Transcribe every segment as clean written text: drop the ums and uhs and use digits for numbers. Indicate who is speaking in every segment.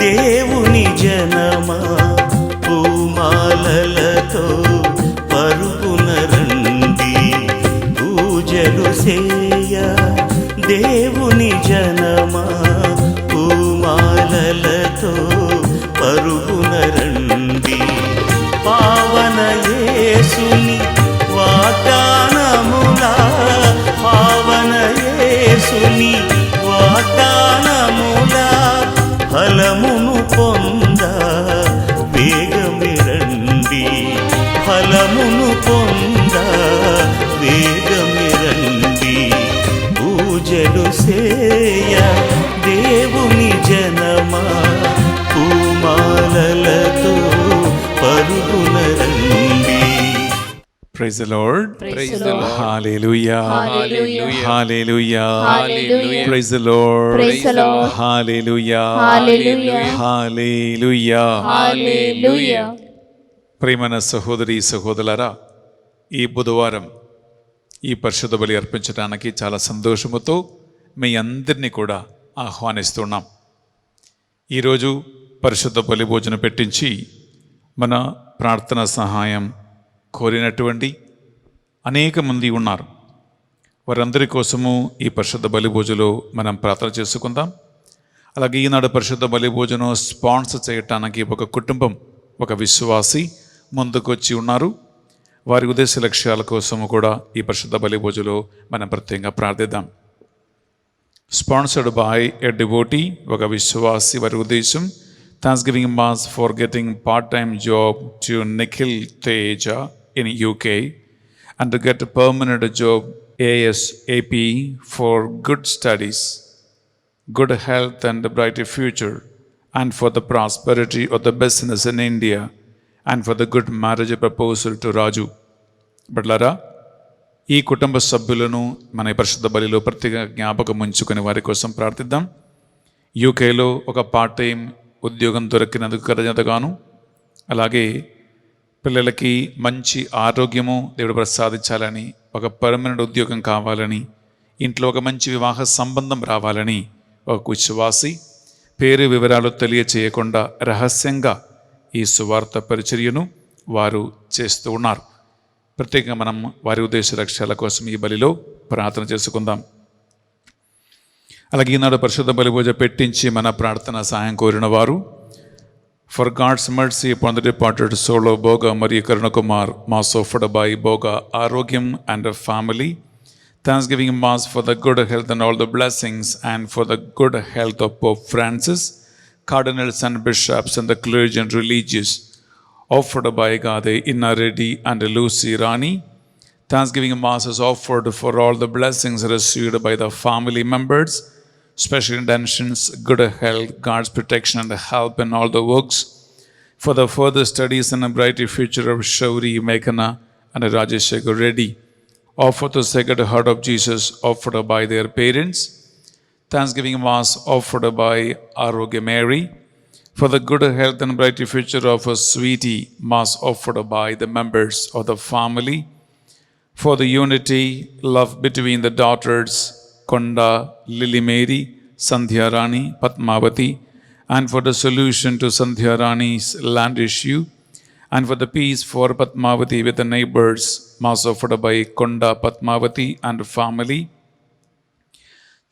Speaker 1: దేవుని జనమా పూమాలలతో పరుగున రండి పూజలు సేయ. దేవుని జనమా పూమాలలతో పరుగున రండి పావన యేసుని వాగ్దానములా, పావన యేసుని వాగ్దానములా ఫలమును పొంద వేగమిరండి, ఫలమును పొంద వేగమిరండి పూజలు సేయ. దేవుని జనమా పూమాలలతో పరుగున రండి.
Speaker 2: Praise the Lord.
Speaker 3: Praise the Lord.
Speaker 2: Hallelujah.
Speaker 3: Hallelujah.
Speaker 2: Hallelujah.
Speaker 3: Hallelujah.
Speaker 2: Praise the Lord.
Speaker 3: Praise the Lord.
Speaker 2: Hallelujah.
Speaker 3: Hallelujah.
Speaker 2: Hallelujah.
Speaker 3: Hallelujah.
Speaker 2: ప్రియమైన సహోదరి సహోదరులారా, ఈ బుధవారం ఈ పరిశుద్ధ బలి అర్పించడానికి చాలా సంతోషముతో మీ అందరినీ కూడా ఆహ్వానిస్తున్నాం. ఈరోజు పరిశుద్ధ బలి భోజనం పెట్టించి మన ప్రార్థన సహాయం కోరినటువంటి అనేక మంది ఉన్నారు. వారందరి కోసము ఈ పరిశుద్ధ బలి భోజనంలో మనం ప్రార్థన చేసుకుందాం. అలాగే ఈనాడు పరిశుద్ధ బలి భోజనం స్పాన్సర్ చేయటానికి ఒక కుటుంబం, ఒక విశ్వాసి ముందుకొచ్చి ఉన్నారు. వారి ఉద్దేశ లక్ష్యాల కోసము కూడా ఈ పరిశుద్ధ బలి భోజనంలో మనం ప్రత్యేకంగా ప్రార్థిద్దాం. స్పాన్సర్డ్ బై ఎ డివోటీ, ఒక విశ్వాసి, వారి ఉద్దేశం Thanksgiving Mass for getting part-time job to Nikhil Teja in UK and to get a permanent job ASAP for good studies, good health and a brighter future, and for the prosperity of the business in India, and for the good marriage proposal to Raju. బట్లరా, ఈ కుటుంబ సభ్యులను మన పరిశుద్ధ బలిలో ప్రత్యేక జ్ఞాపకం ఉంచుకుని వారి కోసం ప్రార్థిద్దాం. యూకేలో ఒక పార్ట్ టైం ఉద్యోగం దొరికినందుకు కృతజ్ఞతగాను, అలాగే పిల్లలకి మంచి ఆరోగ్యము దేవుడు ప్రసాదించాలని, ఒక పర్మనెంట్ ఉద్యోగం కావాలని, ఇంట్లో ఒక మంచి వివాహ సంబంధం రావాలని ఒక విశ్వాసి పేరు వివరాలు తెలియచేయకుండా రహస్యంగా ఈ సువార్త పరిచర్యను వారు చేస్తూ ఉన్నారు. ప్రత్యేకంగా మనం వారి ఉద్దేశ లక్ష్యాల కోసం ఈ బలిలో ప్రార్థన చేసుకుందాం. అలాగే ఈనాడు పరిశుద్ధ బలి పూజ పెట్టించి మన ప్రార్థన సహాయం కోరిన వారు, for God's mercy upon the departed soul of Boga మరియు Karunakumar, mass offered by Boga ఆరోగ్యం and family, thanksgiving mass for the good health and all the blessings and for the good health of Pope Francis, cardinals and bishops and the clergy and religious, offered by Gade Inna Reddy and Lucy Rani. Thanksgiving Mass is offered for all the blessings received by the family members, special intentions, good health, God's protection and help in all the works, for the further studies and a brighter future of Shauri Meghana and Rajeshekar Reddy, offered to Sacred Heart of Jesus, offered by their parents. Thanksgiving Mass offered by Arogya Mary, for the good health and brighter future of a sweetie, Mass offered by the members of the family, for the unity, love between the daughters, Konda, Lily Mary, Sandhya Rani, Padmavati, and for the solution to Sandhya Rani's land issue, and for the peace for Padmavati with the neighbors, Mass offered by Konda, Padmavati and family.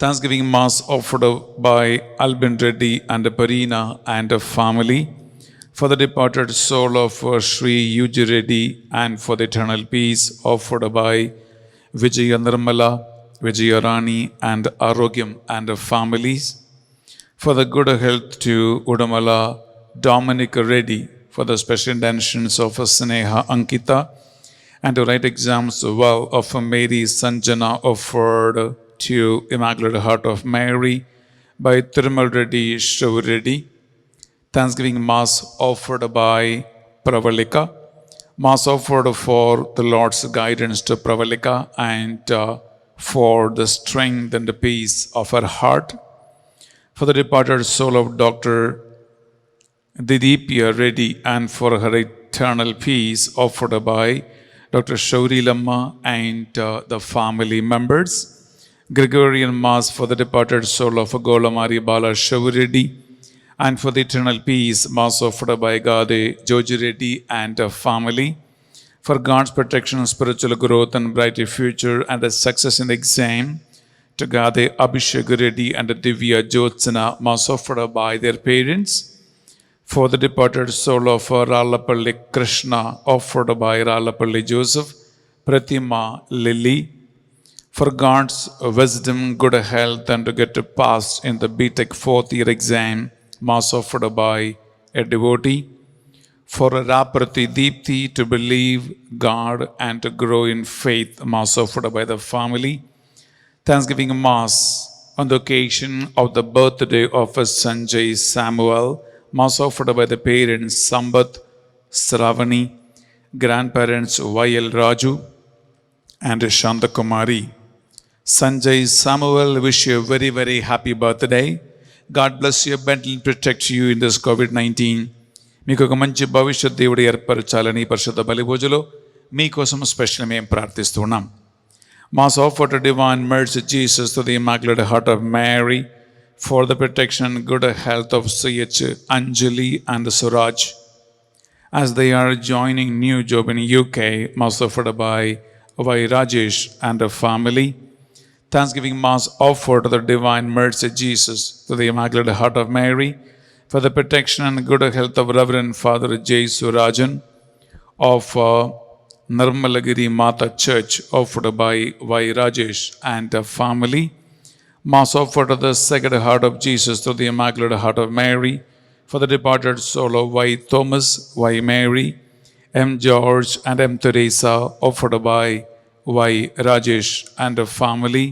Speaker 2: Thanksgiving Mass offered by Albin Reddy and Parina and family, for the departed soul of Sri Yuji Reddy and for the eternal peace offered by Vijaya Nirmala, Vijaya Rani and Arogyam and families, for the good health to Udamala Dominic Reddy, for the special intentions of Sneha Ankita and to write exams well of Mary Sanjana offered to Immaculate Heart of Mary by Thirumal Reddy Shiv Reddy. Thanksgiving Mass offered by Pravalika, Mass offered for the Lord's guidance to Pravalika and for the strength and the peace of her heart, for the departed soul of Dr. Didipya Reddy and for her eternal peace offered by Dr. Shauri Lamma and the family members. Gregorian Mass for the departed soul of Golamari Bala Shauri Reddy and for the eternal peace, Mass offered by Gade Joji Reddy and family, for God's protection, spiritual growth, and brighter future, and a success in the exam, to Gade Abhishek Reddy and Divya Jyotsana, Mass offered by their parents, for the departed soul of Ralapalli Krishna, offered by Ralapalli Joseph, Pratima Lily, for God's wisdom, good health, and to get passed in the BTech 4th year exam, Mass offered by a devotee, for Raprati Deepthi to believe God and to grow in faith, Mass offered by the family. Thanksgiving Mass on the occasion of the birthday of Sanjay Samuel, Mass offered by the parents Sambat Sravani, grandparents Y.L. Raju and Shantakumari. Sanjay Samuel, wish you a very, very happy birthday. God bless you, abundantly protect you in this COVID-19. మీకు ఒక మంచి భవిష్యత్ దేవుడు ఏర్పరచాలని పరిశుద్ధ బలి పూజలో మీకోసం special మేము ప్రార్థిస్తున్నాం. Mass offer to divine mercy Jesus, to the Immaculate Heart of Mary, for the protection and good health of C.H. Anjali and Suraj, as they are joining new job in UK, Mass offered by Y. Rajesh and the family. Thanksgiving Mass offered to the Divine Mercy Jesus, to the Immaculate Heart of Mary, for the protection and good health of Reverend Father J. Surajan of Nirmalagiri Mata Church, offered by Y. Rajesh and the family. Mass offered to the Sacred Heart of Jesus, to the Immaculate Heart of Mary, for the departed soul of Y. Thomas, Y. Mary, M. George and M. Teresa, offered by Y. Rajesh and the family,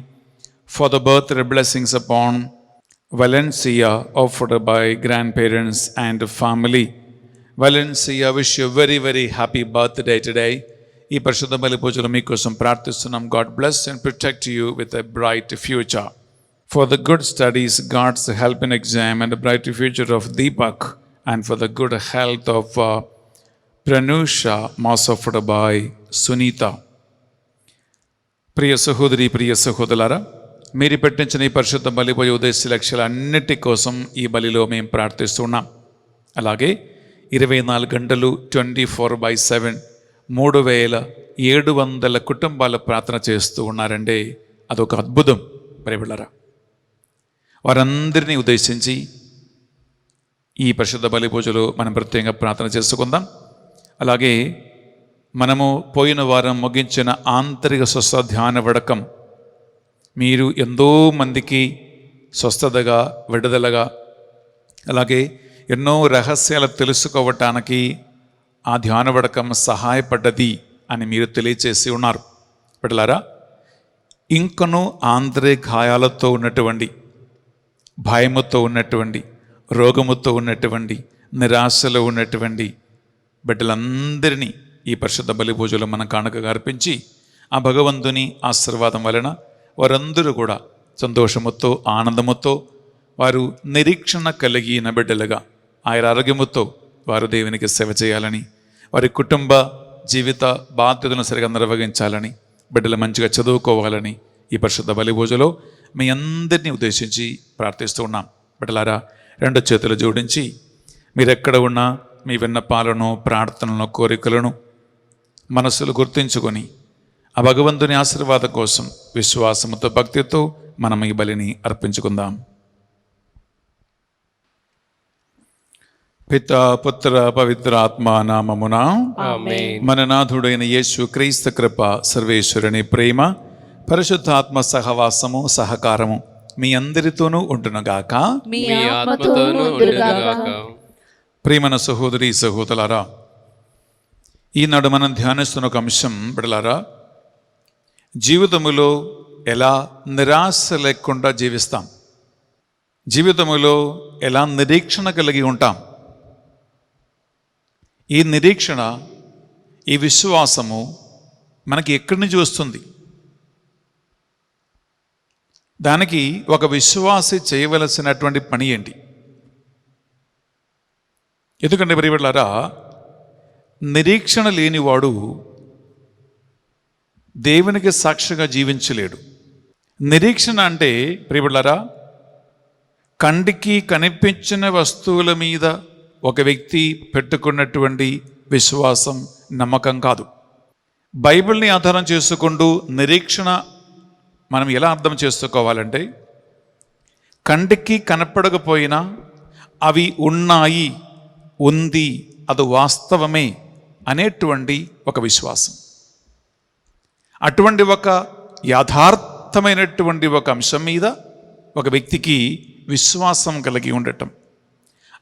Speaker 2: for the birthday blessings upon Valencia, offered by grandparents and family. Valencia, wish you a very, very happy birthday today. ఈ పరిశుద్ధ బలి పూజలు మీకోసం ప్రార్థిస్తున్నాం. God bless and protect you with a bright future. For the good studies, God's help in exam, and the bright future of Deepak, and for the good health of Pranusha, Mass offered by Sunita. ప్రియ సహోదరి, ప్రియ సహోదరులారా, మీరు పెట్టించిన ఈ పరిశుద్ధ బలి పూజ ఉద్దేశ లక్ష్యాలు అన్నిటి కోసం ఈ బలిలో మేము ప్రార్థిస్తున్నాం. అలాగే 24 గంటలు 24/7 3700 కుటుంబాల ప్రార్థన చేస్తూ ఉన్నారంటే అదొక అద్భుతం. ప్రియబిడ్డలారా, వారందరినీ ఉద్దేశించి ఈ పరిశుద్ధ బలి పూజలో మనం ప్రత్యేకంగా ప్రార్థన చేసుకుందాం. అలాగే మనము పోయిన వారం ముగించిన ఆంతరిక స్వస్థ ధ్యాన వడకం మీరు ఎంతో మందికి స్వస్థతగా, విడుదలగా, అలాగే ఎన్నో రహస్యాలు తెలుసుకోవటానికి ఆ ధ్యాన వడకం సహాయపడ్డది అని మీరు తెలియచేసి ఉన్నారు. బిడ్డలారా, ఇంకనూ ఆంతరిక గాయాలతో ఉన్నటువంటి, భయముతో ఉన్నటువంటి, రోగముతో ఉన్నటువంటి, నిరాశలో ఉన్నటువంటి బిడ్డలందరినీ ఈ పరిశుద్ధ బలి పూజలో మనం కానుకగా అర్పించి ఆ భగవంతుని ఆశీర్వాదం వలన వారందరూ కూడా సంతోషముతో, ఆనందముతో, వారు నిరీక్షణ కలిగిన బిడ్డలుగా ఆయన ఆరోగ్యముతో వారు దేవునికి సేవ చేయాలని, వారి కుటుంబ జీవిత బాధ్యతలను సరిగా నిర్వహించాలని, బిడ్డలు మంచిగా చదువుకోవాలని ఈ పరిశుద్ధ బలి పూజలో మీ అందరినీ ఉద్దేశించి ప్రార్థిస్తూ ఉన్నాం. బిడ్డలారా, 2 చేతులు జోడించి మీరెక్కడ ఉన్నా మీ విన్నపాలను, ప్రార్థనలను, కోరికలను మనసులు గుర్తించుకొని ఆ భగవంతుని ఆశీర్వాదం కోసం విశ్వాసముతో, భక్తితో మనం ఈ బలిని అర్పించుకుందాం. పిత, పుత్ర, పవిత్ర ఆత్మ నామమున
Speaker 3: ఆమేన్.
Speaker 2: మన నాథుడైన యేసు క్రీస్తు కృప, సర్వేశ్వరుని ప్రేమ, పరిశుద్ధాత్మ సహవాసము, సహకారము మీ అందరితోనూ ఉంటునుగాక.
Speaker 3: మీ ఆత్మతోనూ ఉండుగాక.
Speaker 2: ప్రియమైన సహోదరి సహోదరులారా, ఈనాడు మనం ధ్యానిస్తున్న ఒక అంశం బిడ్డలారా, జీవితములో ఎలా నిరాశ లేకుండా జీవిస్తాం, జీవితములో ఎలా నిరీక్షణ కలిగి ఉంటాం. ఈ నిరీక్షణ, ఈ విశ్వాసము మనకి ఎక్కడి నుంచి వస్తుంది? దానికి ఒక విశ్వాసి చేయవలసినటువంటి పని ఏంటి? ఎందుకంటే ప్రియబిడ్డలారా, నిరీక్షణ లేనివాడు దేవునికి సాక్షిగా జీవించలేడు. నిరీక్షణ అంటే ప్రియబిడ్డలారా, కంటికి కనిపించిన వస్తువుల మీద ఒక వ్యక్తి పెట్టుకున్నటువంటి విశ్వాసం నమ్మకం కాదు. బైబిల్ని ఆధారం చేసుకుంటూ నిరీక్షణ మనం ఎలా అర్థం చేసుకోవాలంటే, కంటికి కనపడకపోయినా అవి ఉన్నాయి, ఉంది, అది వాస్తవమే అనేటువంటి ఒక విశ్వాసం. అటువంటి ఒక యథార్థమైనటువంటి ఒక అంశం మీద ఒక వ్యక్తికి విశ్వాసం కలిగి ఉండటం,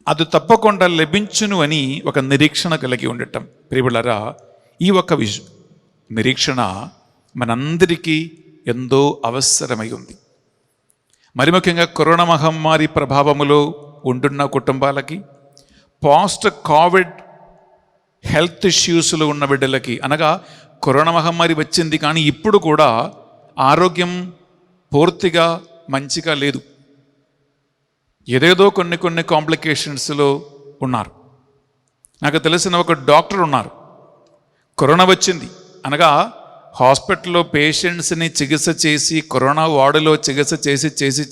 Speaker 2: అది తప్పకుండా లభించును అని ఒక నిరీక్షణ కలిగి ఉండటం. ప్రియబులారా, ఈ ఒక నిరీక్షణ మనందరికీ ఎంతో అవసరమై ఉంది. మరి ముఖ్యంగా కరోనా మహమ్మారి ప్రభావములో ఉంటున్న కుటుంబాలకి, పోస్ట్ కోవిడ్ హెల్త్ ఇష్యూస్లో ఉన్న బిడ్డలకి, అనగా కరోనా మహమ్మారి వచ్చింది కానీ ఇప్పుడు కూడా ఆరోగ్యం పూర్తిగా మంచిగా లేదు, ఏదేదో కొన్ని కాంప్లికేషన్స్లో ఉన్నారు. నాకు తెలిసిన ఒక డాక్టర్ ఉన్నారు, కరోనా వచ్చింది అనగా హాస్పిటల్లో పేషెంట్స్ని చికిత్స చేసి, కరోనా వార్డులో చికిత్స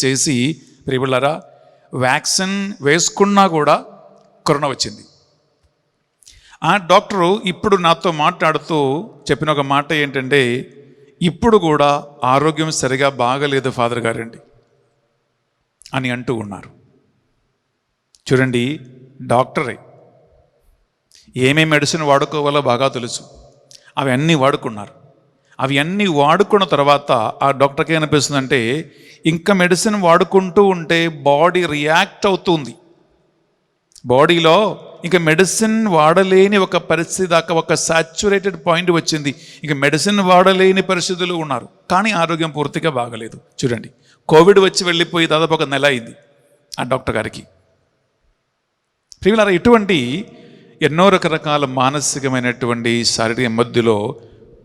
Speaker 2: చేసి ప్రియబులారా, వ్యాక్సిన్ వేసుకున్నా కూడా కరోనా వచ్చింది. ఆ డాక్టరు ఇప్పుడు నాతో మాట్లాడుతూ చెప్పిన ఒక మాట ఏంటంటే, ఇప్పుడు కూడా ఆరోగ్యం సరిగా బాగలేదు ఫాదర్ గారండి అని అంటూ ఉన్నారు. చూడండి, డాక్టరే ఏమేమి మెడిసిన్ వాడుకోవాలో బాగా తెలుసు, అవి అన్నీ వాడుకున్నారు. అవి అన్నీ వాడుకున్న తర్వాత ఆ డాక్టర్కి ఏమనిపిస్తుందంటే, ఇంకా మెడిసిన్ వాడుకుంటూ ఉంటే బాడీ రియాక్ట్ అవుతుంది, బాడీలో ఇంకా మెడిసిన్ వాడలేని ఒక పరిస్థితి దాకా, ఒక సాచ్యురేటెడ్ పాయింట్ వచ్చింది, ఇక మెడిసిన్ వాడలేని పరిస్థితులు ఉన్నారు, కానీ ఆరోగ్యం పూర్తిగా బాగలేదు. చూడండి, కోవిడ్ వచ్చి వెళ్ళిపోయి దాదాపు ఒక నెల అయింది ఆ డాక్టర్ గారికి. ప్రియులారా, ఇటువంటి ఎన్నో రకరకాల మానసికమైనటువంటి శారీరక మధ్యలో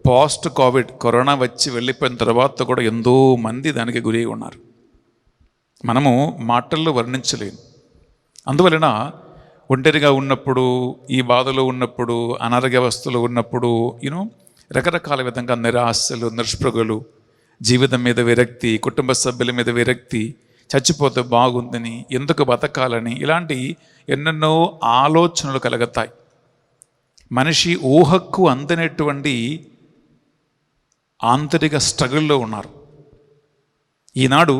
Speaker 2: పోస్ట్ కోవిడ్ కరోనా వచ్చి వెళ్ళిపోయిన తర్వాత కూడా ఎంతో మంది దానికి గురి ఉన్నారు, మనము మాటల్లో వర్ణించలేము. అందువలన ఒంటరిగా ఉన్నప్పుడు, ఈ బాధలో ఉన్నప్పుడు, అనారోగ్యావస్థలో ఉన్నప్పుడు రకరకాల విధంగా నిరాశలు, నిస్పృహలు, జీవితం మీద విరక్తి, కుటుంబ సభ్యుల మీద విరక్తి, చచ్చిపోతే బాగుందని, ఎందుకు బతకాలని, ఇలాంటి ఎన్నెన్నో ఆలోచనలు కలుగుతాయి. మనిషి ఊహకు అందనటువంటి ఆంతరిక స్ట్రగుల్లో ఉన్నారు. ఈనాడు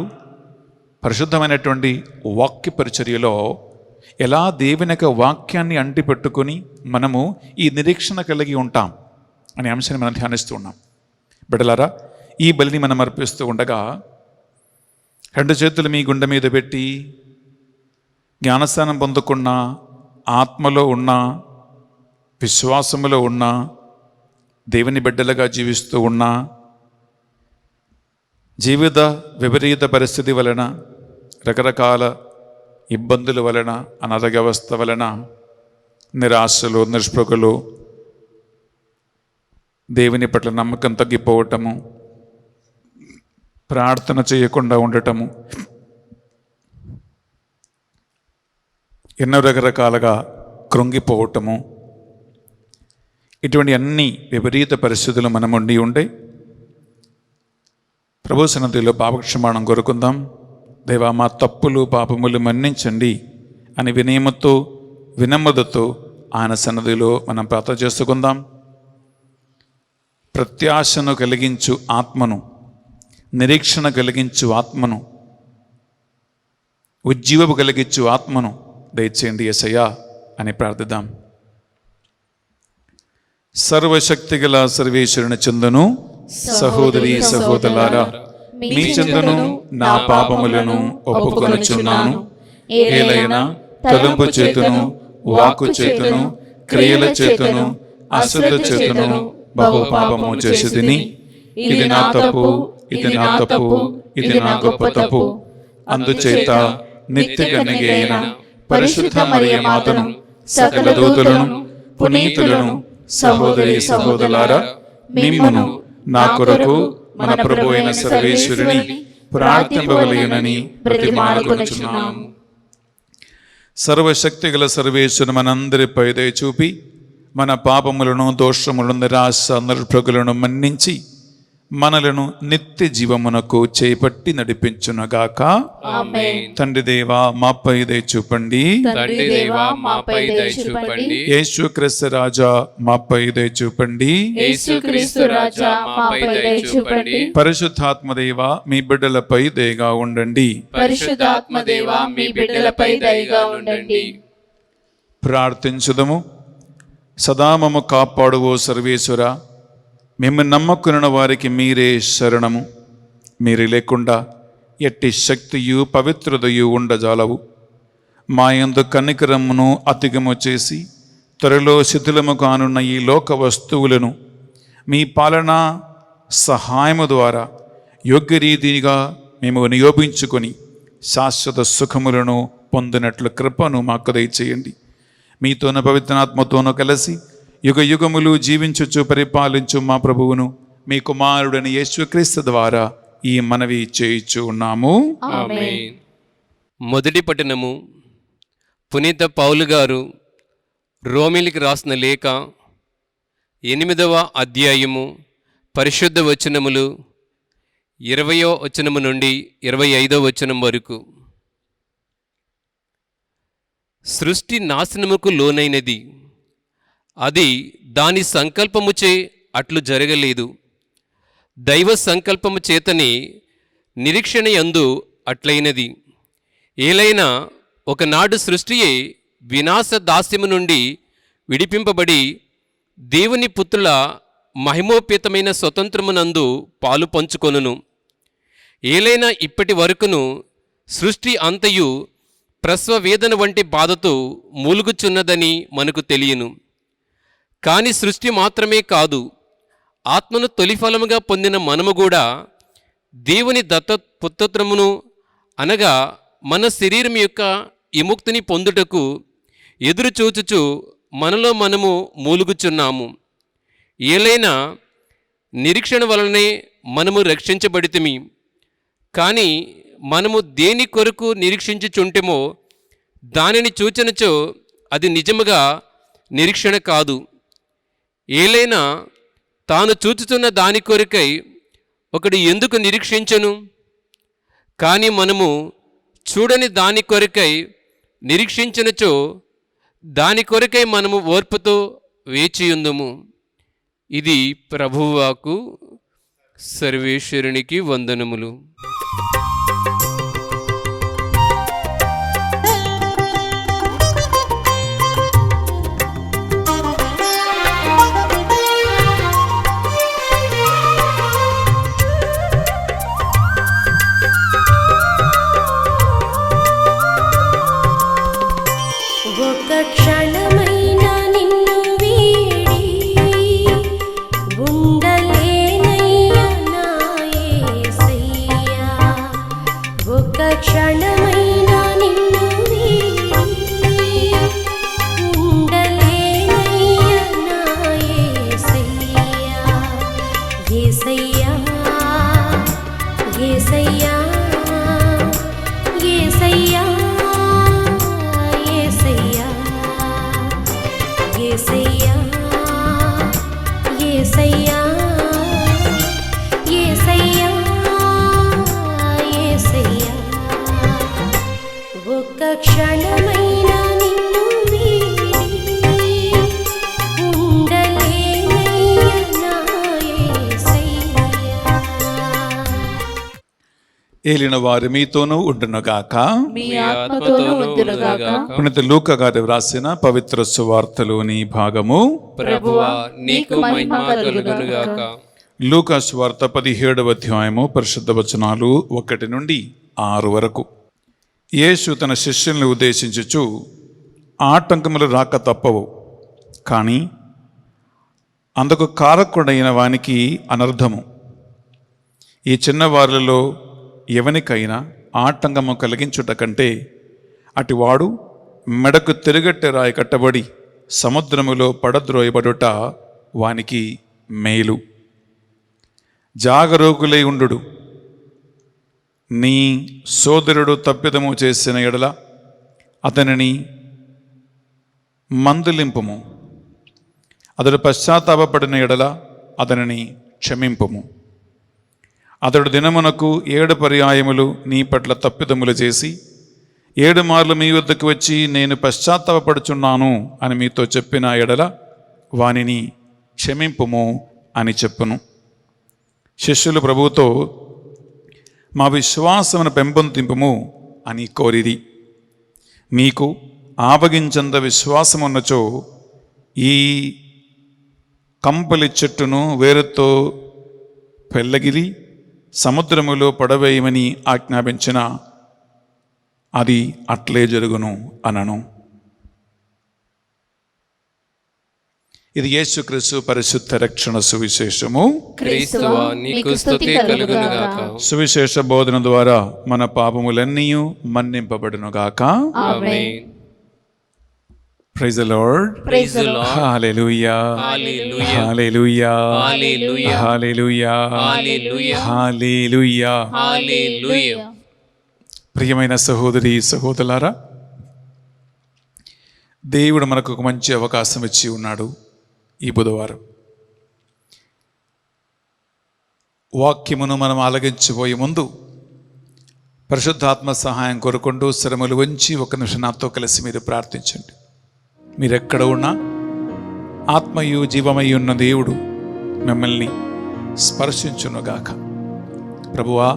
Speaker 2: పరిశుద్ధమైనటువంటి వాక్య పరిచర్యలో ఎలా దేవుని యొక్క వాక్యాన్ని అంటిపెట్టుకొని మనము ఈ నిరీక్షణ కలిగి ఉంటాం అనే అంశాన్ని మనం ధ్యానిస్తూ ఉన్నాం. బిడ్డలారా, ఈ బలిని మనం అర్పిస్తూ ఉండగా 2 చేతులు మీ గుండె మీద పెట్టి, జ్ఞానస్నానం పొందుకున్న, ఆత్మలో ఉన్న, విశ్వాసములో ఉన్న, దేవుని బిడ్డలుగా జీవిస్తూ ఉన్న, జీవిత విపరీత పరిస్థితి వలన, రకరకాల ఇబ్బందుల వలన, అనారోగ్య వ్యవస్థ వలన, నిరాశలు, నిస్పృహలు, దేవుని పట్ల నమ్మకం తగ్గిపోవటము, ప్రార్థన చేయకుండా ఉండటము, ఎన్నో రకరకాలుగా కృంగిపోవటము, ఇటువంటి అన్ని విపరీత పరిస్థితులు మనం ఉండి ప్రభు సన్నిధిలో పాపక్షమాపణ కోరుకుందాం. దేవా, మా తప్పులు పాపములు మన్నించండి అని వినయముతో, వినమ్రతతో ఆయన సన్నిధిలో మనం ప్రార్థన చేసుకుందాం. ప్రత్యాశను కలిగించు ఆత్మను, నిరీక్షణ కలిగించు ఆత్మను, ఉజ్జీవము కలిగించు ఆత్మను దయచేయండి యేసయ్యా అని ప్రార్థిద్దాం. సర్వశక్తిగల సర్వేశ్వరుని చెందును సహోదరి సహోదరులారా, మీ చెందును నా పాపములను ఒప్పుకొనుచున్నాను. ఏలైనా తలంపు చేతును, వాక్కు చేతును, క్రియల చేతును, అశ్రద్ధ చేతును బహుపాపము చేసి తిని, ఇది నా తప్పు, ఇది నా తప్పు, ఇది నా గొప్ప తప్పు. అందుచేత నిత్య కన్యక అయిన పరిశుద్ధ మరియ మాతను, సకల దూతలను, పునీతులను, సహోదరి సహోదరులారా, మిమ్మును నా కొరకు మన ప్రభు అయిన సర్వేశ్వరుని ప్రార్థింపవలయునని ప్రతిమానుకొనుచున్నాము. సర్వశక్తిగల సర్వేశ్వరుని మనందరిపై దయ చూపి, మన పాపములను, దోషములను, నిరాశ, నిస్పృహలను మన్నించి మనలను నిత్య జీవమునకు చేపట్టి నడిపించునగాక.
Speaker 3: ఆమేన్.
Speaker 2: తండ్రి దేవా మాపై దయ చూపండి.
Speaker 3: తండ్రి దేవా మాపై దయ చూపండి.
Speaker 2: యేసుక్రీస్తు రాజా మాపై దయ చూపండి.
Speaker 3: యేసుక్రీస్తు రాజా మాపై దయ చూపండి.
Speaker 2: పరిశుద్ధాత్మ దేవా మీ బిడ్డలపై దయగా ఉండండి.
Speaker 3: పరిశుద్ధాత్మ దేవా మీ బిడ్డలపై దయగా ఉండండి.
Speaker 2: ప్రార్థించుదము. సదా మమ్ము కాపాడువో సర్వేశ్వర, మేము నమ్మకున్న వారికి మీరే శరణము. మీరు లేకుండా ఎట్టి శక్తియు పవిత్రతయు ఉండజాలవు. మా యందు కనికరమును అధికము చేసి త్వరలో శిథిలము కానున్న ఈ లోక వస్తువులను మీ పాలనా సహాయము ద్వారా యోగ్య రీతిగా మేము వినియోగించుకొని శాశ్వత సుఖములను పొందినట్లు కృపను మాకు దయచేయండి. మీతోన పవిత్రాత్మతోనూ కలిసి యుగ యుగములు జీవించుచు పరిపాలించు మా ప్రభువును మీ కుమారుడైన యేసుక్రీస్తు ద్వారా ఈ మనవి చేయుచు ఉన్నాము.
Speaker 3: ఆమేన్. మొదటి పట్టణము. పునీత పౌలు గారు రోమిలికి రాసిన లేఖ 8వ అధ్యాయము పరిశుద్ధ వచనములు 20వ వచనము నుండి 25వ వచనం వరకు. సృష్టి నాశనముకు లోనైనది, అది దాని సంకల్పముచే అట్లు జరగలేదు. దైవ సంకల్పము చేతనే నిరీక్షణ యందు అట్లయినది. ఏలైనా ఒకనాడు సృష్టియే వినాశ దాస్యము నుండి విడిపింపబడి దేవుని పుత్రుల మహిమోపేతమైన స్వతంత్రమునందు పాలు పంచుకొనును. ఏలైనా ఇప్పటి వరకును సృష్టి అంతయు ప్రసవ వేదన వంటి బాధతో మూలుగుచున్నదని మనకు తెలియను. కానీ సృష్టి మాత్రమే కాదు, ఆత్మను తొలిఫలముగా పొందిన మనము కూడా దేవుని పుత్రత్వమును అనగా మన శరీరం యొక్క విముక్తిని పొందుటకు ఎదురుచూచుచు మనలో మనము మూలుగుచున్నాము. ఏలైనా నిరీక్షణ వలనే మనము రక్షించబడితిమి. కానీ మనము దేని కొరకు నిరీక్షించుచుంటేమో దానిని చూచినచో అది నిజముగా నిరీక్షణ కాదు. ఏలైనా తాను చూచుతున్న దాని కొరకై ఒకడు ఎందుకు నిరీక్షించను? కానీ మనము చూడని దాని కొరకై నిరీక్షించినచో దాని కొరకై మనము ఓర్పుతో వేచియుందుము. ఇది ప్రభువాకు. సర్వేశ్వరునికి వందనములు.
Speaker 4: క్షణమైనా నిన్ను వీడి ఉండలేనయ్యా నా యేసయ్యా. ఒక క్షణమైనా నిన్ను వీడి ఉండలేనయ్యా నా యేసయ్యా. యేసయ్యా యేసయ్యా యేసయ్యా యేసయ్యా యేసయ్యా యేసయ్యా యేసయ్యా. ఒక్క క్షణమైనా నిన్ను వీడి ఉండలేనయ్యా నా యేసయ్యా.
Speaker 2: ఏలిన వారు మీతోనూ ఉండునుగాక.
Speaker 3: మీ ఆత్మతోనూ ఉండునుగాక.
Speaker 2: పునీత లూకా గారు వ్రాసిన పవిత్ర సువార్తలోని భాగము.
Speaker 3: ప్రభువా నీకు మహిమ కలుగునుగాక.
Speaker 2: లూకా సువార్త 17వ అధ్యాయము పరిశుద్ధ వచనాలు 1 నుండి 6 వరకు. యేసు తన శిష్యుల్ని ఉద్దేశించుచు, ఆటంకములు రాక తప్పవు, కానీ అందుకు కారకుడైన వానికి అనర్థము. ఈ చిన్నవారులలో ఎవనికైనా ఆటంకము కలిగించుట కంటే అటివాడు మెడకు తిరుగట్టె రాయి కట్టబడి సముద్రములో పడద్రోయబడుట వానికి మేలు. జాగరూకులై ఉండు. నీ సోదరుడు తప్పిదము చేసిన ఎడల అతనిని మందలింపుము. అతడు పశ్చాత్తాపపడిన ఎడల అతనిని క్షమింపుము. అతడు దినమునకు 7 పర్యాయములు నీ పట్ల తప్పిదములు చేసి 7 మార్లు మీ వద్దకు వచ్చి నేను పశ్చాత్తాపపడుచున్నాను అని మీతో చెప్పిన ఎడల వానిని క్షమింపుము అని చెప్పును. శిష్యులు ప్రభువుతో మా విశ్వాసమును పెంపొందింపుము అని కోరిరి. మీకు ఆవగించంత విశ్వాసమున్నచో ఈ కంపలి చెట్టును వేరుతో పెళ్ళగిలి సముద్రములో పడవేయమని ఆజ్ఞాపించిన అది అట్లే జరుగును అనను. ఇది యేసుక్రీస్తు పరిశుద్ధ రక్షణ సువిశేషము.
Speaker 3: క్రీస్తువా నీకు స్తుతి కలుగునుగాక.
Speaker 2: సువిశేష బోధన ద్వారా మన పాపములన్నీ మన్నింపబడునుగాక.
Speaker 3: Amen.
Speaker 2: Praise the Lord.
Speaker 3: Praise the Lord.
Speaker 2: Hallelujah.
Speaker 3: Hallelujah.
Speaker 2: Hallelujah.
Speaker 3: Hallelujah.
Speaker 2: Hallelujah.
Speaker 3: Hallelujah.
Speaker 2: Hallelujah.
Speaker 3: Hallelujah.
Speaker 2: ప్రియమైన సహోదరి సహోదరులారా, దేవుడు మనకు ఒక మంచి అవకాశం ఇచ్చి ఉన్నాడు. ఈ బుధవారం వాక్యమును మనం ఆలగించబోయే ముందు పరిశుద్ధాత్మ సహాయం కోరుకుంటూ శ్రమలు వంచి ఒక నిమిషం నాతో కలిసి మీరు ప్రార్థించండి. మీరెక్కడ ఉన్నా ఆత్మయు జీవమై ఉన్న దేవుడు మిమ్మల్ని స్పర్శించునుగాక. ప్రభువా,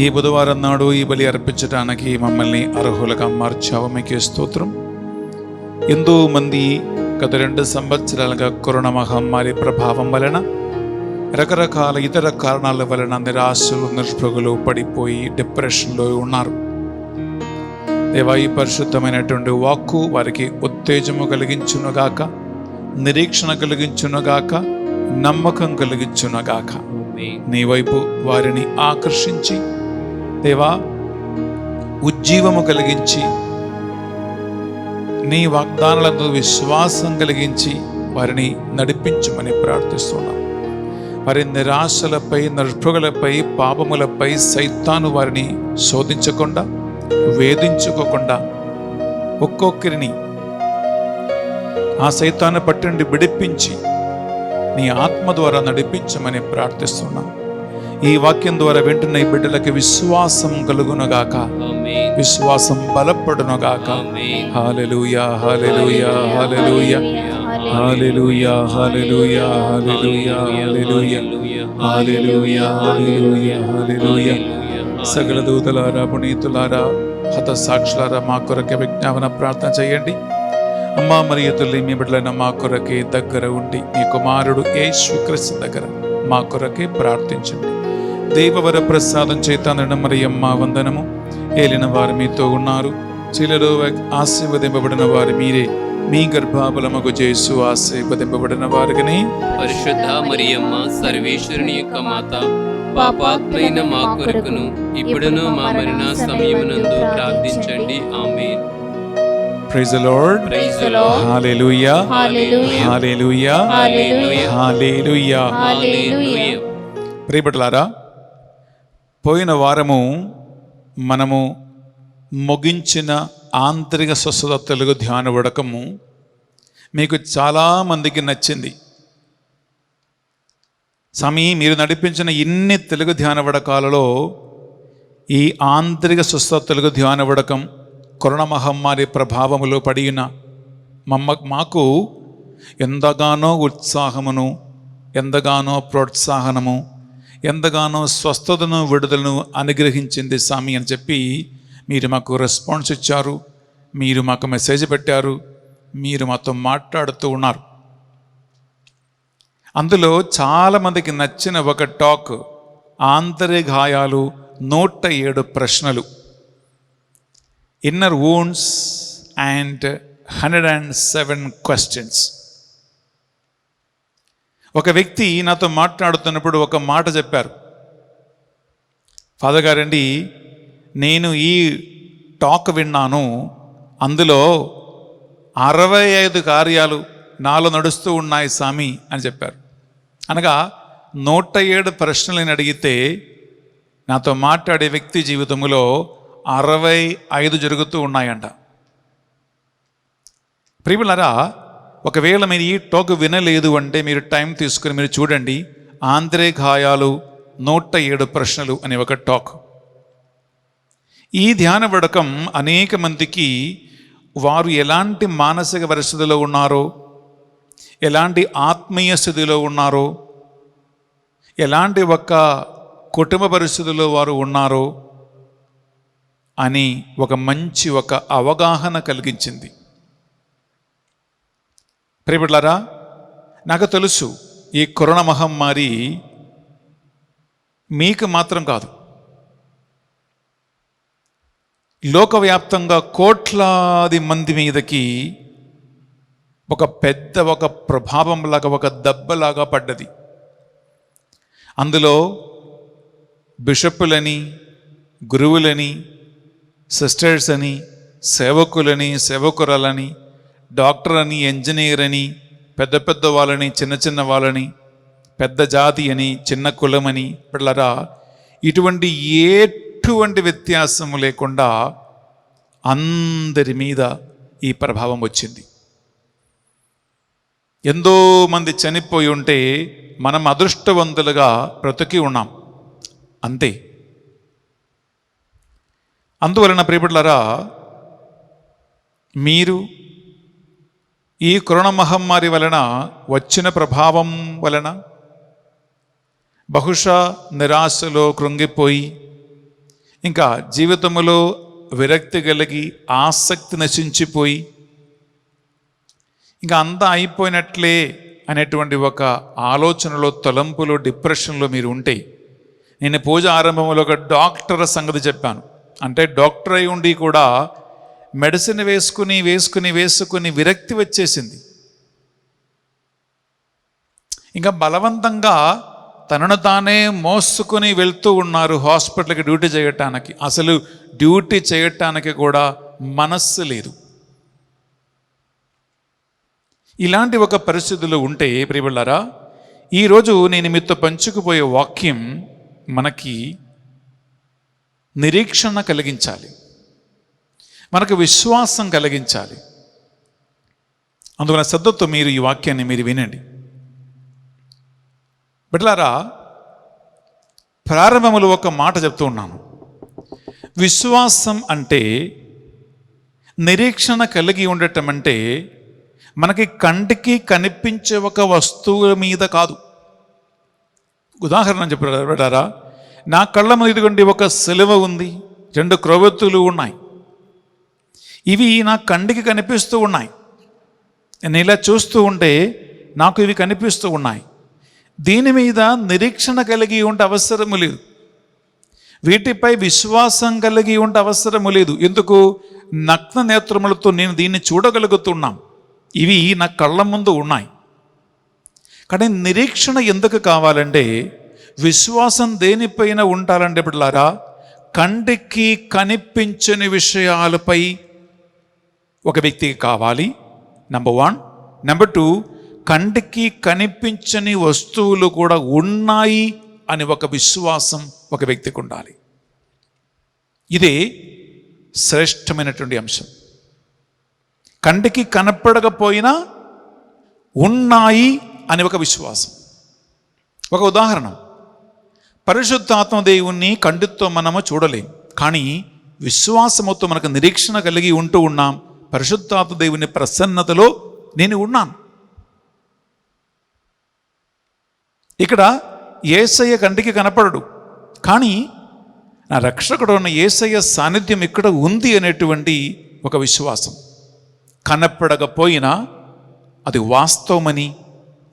Speaker 2: ఈ బుధవారం నాడు ఈ బలి అర్పించడానికి మమ్మల్ని అర్హులుగా మార్చావు, మీకే స్తోత్రం. ఎంతో మంది గత 2 సంవత్సరాలుగా కరోనా మహమ్మారి ప్రభావం వలన రకరకాల ఇతర కారణాల వలన నిరాశలు నిస్పృహలు పడిపోయి డిప్రెషన్లో ఉన్నారు. దేవా, ఈ పరిశుద్ధమైనటువంటి వాక్కు వారికి ఉత్తేజము కలిగించునుగాక, నిరీక్షణ కలిగించునుగాక, నమ్మకం కలిగించునుగాక. నీ వైపు వారిని ఆకర్షించి దేవా ఉజ్జీవము కలిగించి నీ వాగ్దానాలతో విశ్వాసం కలిగించి వారిని నడిపించమని ప్రార్థిస్తున్నాం. వారి నిరాశలపై, నిస్పృహలపై, పాపములపై సైతాను వారిని శోధించకుండా, వేధించుకోకుండా ఒక్కొక్కరిని ఆ సైతాను పట్టి నుండి విడిపించి నీ ఆత్మ ద్వారా నడిపించమని ప్రార్థిస్తున్నాం. ఈ వాక్యం ద్వారా వింటున్న ఈ బిడ్డలకి విశ్వాసం కలుగునుగాక, విశ్వాసం బలపడునుగాక. హల్లెలూయా. Hallelujah. Hallelujah. Hallelujah. Hallelujah. Hallelujah. Hallelujah. Hallelujah. Hallelujah. హల్లెలూయా. సకల దూతలారా, పునీతులారా, హతసాక్షులారా, మా కొరకే విజ్ఞాపన ప్రార్థన చేయండి. అమ్మా మరియు తల్లి, మీ బిడ్డలైన మా కొరకే దగ్గర ఉండి మీ కుమారుడు యేసుక్రీస్తు దగ్గర మా కొరకే ప్రార్థించండి. దేవవర ప్రసాదం చేత మరియమ్మ వందనము. ఏలిన వారు మీతో ఉన్నారు, స్త్రీలలో ఆశీర్వదింపబడిన వారు మీరే, మీ గర్భఫలమగు యేసు ఆశీర్వదింపబడిన వారుగానే.
Speaker 3: పరిశుద్ధ మరియమ్మ సర్వేశ్వరుని యొక్క మాత, పాపాత్మైన మా కొరకును ఇప్పుడును మా మరణ సమయమునందు ప్రార్థించండి. ఆమేన్.
Speaker 2: Praise the Lord.
Speaker 3: Praise the Lord.
Speaker 2: Hallelujah.
Speaker 3: Hallelujah.
Speaker 2: Hallelujah.
Speaker 3: Hallelujah.
Speaker 2: Hallelujah.
Speaker 3: Hallelujah.
Speaker 2: ప్రియబిడ్డలారా, పోయిన వారము మనము ముగించిన ఆంతరిక స్వస్థత తెలుగు ధ్యాన వడకము మీకు చాలామందికి నచ్చింది. స్వామి, మీరు నడిపించిన ఇన్ని తెలుగు ధ్యాన వడకాలలో ఈ ఆంతరిక స్వస్థత తెలుగు ధ్యాన వడకం కరోనా మహమ్మారి ప్రభావములో పడిన మాకు ఎంతగానో ఉత్సాహమును, ఎంతగానో ప్రోత్సాహనము, ఎంతగానో స్వస్థతను, విడుదలను అనుగ్రహించింది స్వామి అని చెప్పి మీరు మాకు రెస్పాన్స్ ఇచ్చారు, మీరు మాకు మెసేజ్ పెట్టారు, మీరు మాతో మాట్లాడుతూ ఉన్నారు. అందులో చాలామందికి నచ్చిన ఒక టాక్ ఆంతరిక గాయాలు 107 ప్రశ్నలు, ఇన్నర్ వూండ్స్ అండ్ 107 క్వశ్చన్స్. ఒక వ్యక్తి నాతో మాట్లాడుతున్నప్పుడు ఒక మాట చెప్పారు. ఫాదర్ గారండి, నేను ఈ టాక్ విన్నాను, అందులో 65 కార్యాలు నాలో నడుస్తూ ఉన్నాయి స్వామి అని చెప్పారు. అనగా 107 ప్రశ్నలను అడిగితే నాతో మాట్లాడే వ్యక్తి జీవితంలో 65 జరుగుతూ ఉన్నాయంట. ప్రియులారా, ఒకవేళ మీరు ఈ టాక్ వినలేదు అంటే మీరు టైం తీసుకుని మీరు చూడండి. ఆంతరిక గాయాలు 107 ప్రశ్నలు అనే ఒక టాక్. ఈ ధ్యాన వడకం అనేక మందికి వారు ఎలాంటి మానసిక పరిస్థితిలో ఉన్నారో, ఎలాంటి ఆత్మీయ స్థితిలో ఉన్నారో, ఎలాంటి ఒక కుటుంబ పరిస్థితుల్లో వారు ఉన్నారో అని ఒక మంచి ఒక అవగాహన కలిగించింది. ప్రియబిడ్డలారా, నాకు తెలుసు ఈ కరోనా మహమ్మారి మీకు మాత్రం కాదు, లోకవ్యాప్తంగా కోట్లాది మంది మీదకి ఒక పెద్ద ఒక ప్రభావంలాగా, ఒక దెబ్బలాగా పడ్డది. అందులో బిషప్పులని, గురువులని, సిస్టర్స్ అని, సేవకులని, సేవకురాలని, డాక్టర్ అని, ఇంజనీర్ అని, పెద్ద పెద్ద వాళ్ళని, చిన్న చిన్న వాళ్ళని, పెద్ద జాతి అని, చిన్న కులమని, పిల్లరా, ఇటువంటి ఎటువంటి వ్యత్యాసము లేకుండా అందరి మీద ఈ ప్రభావం వచ్చింది. ఎంతో మంది చనిపోయి ఉంటే మనం అదృష్టవంతులుగా బ్రతికి ఉన్నాం, అంతే. అందువలన ప్రియబిడ్డలారా, మీరు ఈ కరోనా మహమ్మారి వలన వచ్చిన ప్రభావం వలన బహుశా నిరాశలో కృంగిపోయి, ఇంకా జీవితంలో విరక్తి కలిగి, ఆసక్తి నశించిపోయి, ఇంకా అంతా అయిపోయినట్లే అనేటువంటి ఒక ఆలోచనలో, తలంపులో, డిప్రెషన్లో మీరు ఉంటే, నేను పూజ ఆరంభంలో ఒక డాక్టర్ సంగతి చెప్పాను. అంటే డాక్టర్ అయి ఉండి కూడా మెడిసిన్ వేసుకుని వేసుకుని వేసుకుని విరక్తి వచ్చేసింది. ఇంకా బలవంతంగా తనను తానే మోసుకుని వెళ్తూ ఉన్నారు హాస్పిటల్కి డ్యూటీ చేయటానికి. అసలు డ్యూటీ చేయటానికి కూడా మనస్సు లేదు. ఇలాంటి ఒక పరిస్థితులు ఉంటే ప్రియబిడ్డలారా, ఈరోజు నేను మీతో పంచుకుపోయే వాక్యం మనకి నిరీక్షణ కలిగించాలి, మనకు విశ్వాసం కలిగించాలి. అందువల్ల శ్రద్ధతో మీరు ఈ వాక్యాన్ని మీరు వినండి. బిడ్డలారా, ప్రారంభంలో ఒక మాట చెప్తూ ఉన్నాను. విశ్వాసం అంటే, నిరీక్షణ కలిగి ఉండటం అంటే మనకి కంటికి కనిపించే ఒక వస్తువుల మీద కాదు. ఉదాహరణ చెప్పారా, నా కళ్ళ మీద ఇదిగోండి ఒక సిలువ ఉంది, 2 క్రొవ్వొత్తులు ఉన్నాయి. ఇవి నా కంటికి కనిపిస్తూ ఉన్నాయి. నేను ఇలా చూస్తూ ఉంటే నాకు ఇవి కనిపిస్తూ ఉన్నాయి. దీని మీద నిరీక్షణ కలిగి ఉంటే అవసరము లేదు. వీటిపై విశ్వాసం కలిగి ఉంటే అవసరము లేదు. ఎందుకు? నగ్న నేత్రములతో నేను దీన్ని చూడగలుగుతున్నాం. ఇవి నా కళ్ళ ముందు ఉన్నాయి. కానీ నిరీక్షణ ఎందుకు కావాలంటే, విశ్వాసం దేనిపైన ఉండాలంటే బిడ్డలారా, కంటికి కనిపించని విషయాలపై ఒక వ్యక్తికి కావాలి, నెంబర్ 1. నెంబర్ 2, కంటికి కనిపించని వస్తువులు కూడా ఉన్నాయి అని ఒక విశ్వాసం ఒక వ్యక్తికి ఉండాలి. ఇదే శ్రేష్టమైనటువంటి అంశం. కంటికి కనపడకపోయినా ఉన్నాయి అని ఒక విశ్వాసం. ఒక ఉదాహరణ, పరిశుద్ధాత్మ దేవుణ్ణి కంటితో మనము చూడలేం, కానీ విశ్వాసముతో మనకు నిరీక్షణ కలిగి ఉంటూ ఉన్నాం. పరిశుద్ధాత్మ దేవుని ప్రసన్నతలో నేను ఉన్నాను. ఇక్కడ యేసయ్య కంటికి కనపడడు, కానీ నా రక్షకుడు ఉన్న యేసయ్య సాన్నిధ్యం ఇక్కడ ఉంది అనేటువంటి ఒక విశ్వాసం. కనపడకపోయినా అది వాస్తవమని,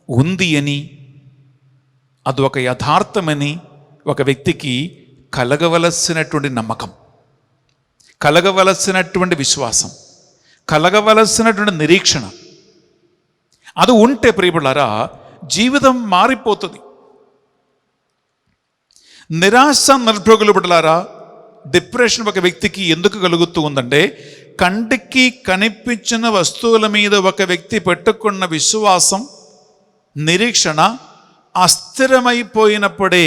Speaker 2: ఉంది అని, అది ఒక యథార్థమని ఒక వ్యక్తికి కలగవలసినటువంటి నమ్మకం, కలగవలసినటువంటి విశ్వాసం, కలగవలసినటువంటి నిరీక్షణ అది ఉంటే ప్రియబిడ్డలారా, జీవితం మారిపోతుంది. నిరాశ నిరుపయోగులు బిడ్డలారా, డిప్రెషన్ ఒక వ్యక్తికి ఎందుకు కలుగుతూ ఉందంటే, కంటికి కనిపించిన వస్తువుల మీద ఒక వ్యక్తి పెట్టుకున్న విశ్వాసం, నిరీక్షణ అస్థిరమైపోయినప్పుడే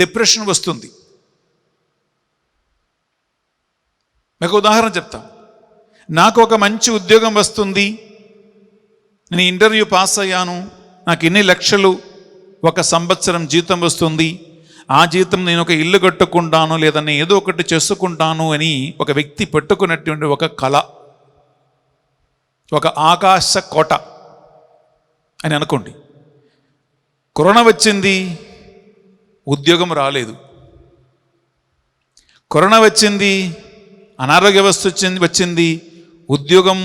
Speaker 2: డిప్రెషన్ వస్తుంది. మీకు ఉదాహరణ చెప్తా. నాకు ఒక మంచి ఉద్యోగం వస్తుంది, నేను ఇంటర్వ్యూ పాస్ అయ్యాను, నాకు ఇన్ని లక్షలు ఒక సంవత్సరం జీతం వస్తుంది, ఆ జీతం నేను ఒక ఇల్లు కట్టుకుంటాను లేదా నేను ఏదో ఒకటి చేసుకుంటాను అని ఒక వ్యక్తి పెట్టుకున్నటువంటి ఒక కళ, ఒక ఆకాశ కోట అని అనుకోండి. కరోనా వచ్చింది, ఉద్యోగం రాలేదు. కరోనా వచ్చింది, అనారోగ్య వ్యవస్థ వచ్చింది, ఉద్యోగం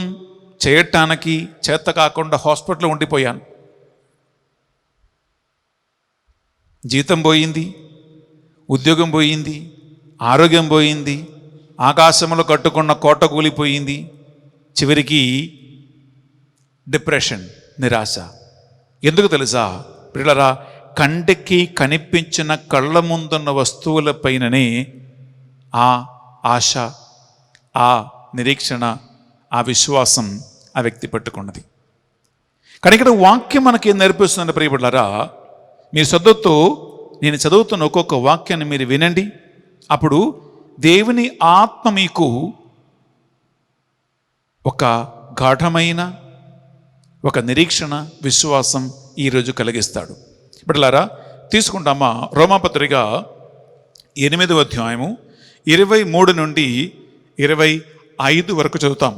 Speaker 2: చేయటానికి చేత కాకుండా హాస్పిటల్లో ఉండిపోయాను. జీతం పోయింది, ఉద్యోగం పోయింది, ఆరోగ్యం పోయింది, ఆకాశంలో కట్టుకున్న కోట కూలిపోయింది. చివరికి డిప్రెషన్, నిరాశ. ఎందుకు తెలుసా పిల్లరా? కంటికి కనిపించిన కళ్ళ ముందున్న వస్తువులపైననే ఆ ఆశ, ఆ నిరీక్షణ, ఆ విశ్వాసం ఆ వ్యక్తి పట్టుకున్నది. కానీ ఇక్కడ వాక్యం మనకి ఏం నేర్పిస్తుందంటే ప్రియబిడ్డలారా, మీరు నేను చదువుతున్న ఒక్కొక్క వాక్యాన్ని మీరు వినండి. అప్పుడు దేవుని ఆత్మ మీకు ఒక గాఢమైన ఒక నిరీక్షణ, విశ్వాసం ఈరోజు కలిగిస్తాడు. బిడ్డలారా తీసుకుంటామా? రోమాపత్రిక 8వ అధ్యాయము 23 నుండి 25 వరకు చదువుతాం.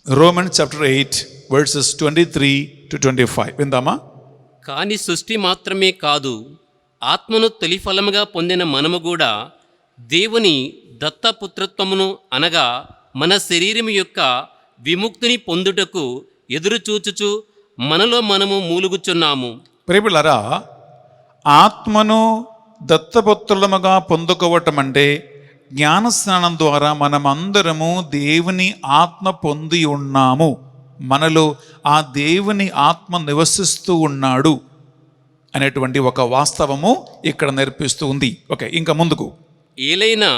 Speaker 2: రోమన్స్ చాప్టర్ 8 వర్సెస్ 23 to 25 విందామా?
Speaker 3: కాని సృష్టి మాత్రమే కాదు, ఆత్మను తొలిఫలముగా పొందిన మనము కూడా దేవుని దత్తపుత్రత్వమును అనగా మన శరీరం యొక్క విముక్తిని పొందుటకు ఎదురుచూచుచు మనలో మనము మూలుగుచున్నాము.
Speaker 2: ప్రియబిడ్డలారా, ఆత్మను దత్తపుత్రులముగా పొందుకోవటం అంటే జ్ఞానస్నానం ద్వారా మనమందరము దేవుని ఆత్మ పొంది ఉన్నాము. మనలో ఆ దేవుని ఆత్మ నివసిస్తూ ఉన్నాడు అనేటువంటి ఒక వాస్తవము ఇక్కడ నేర్పిస్తూ ఉంది. ఓకే, ఇంకా ముందుకు.
Speaker 3: ఏలైనా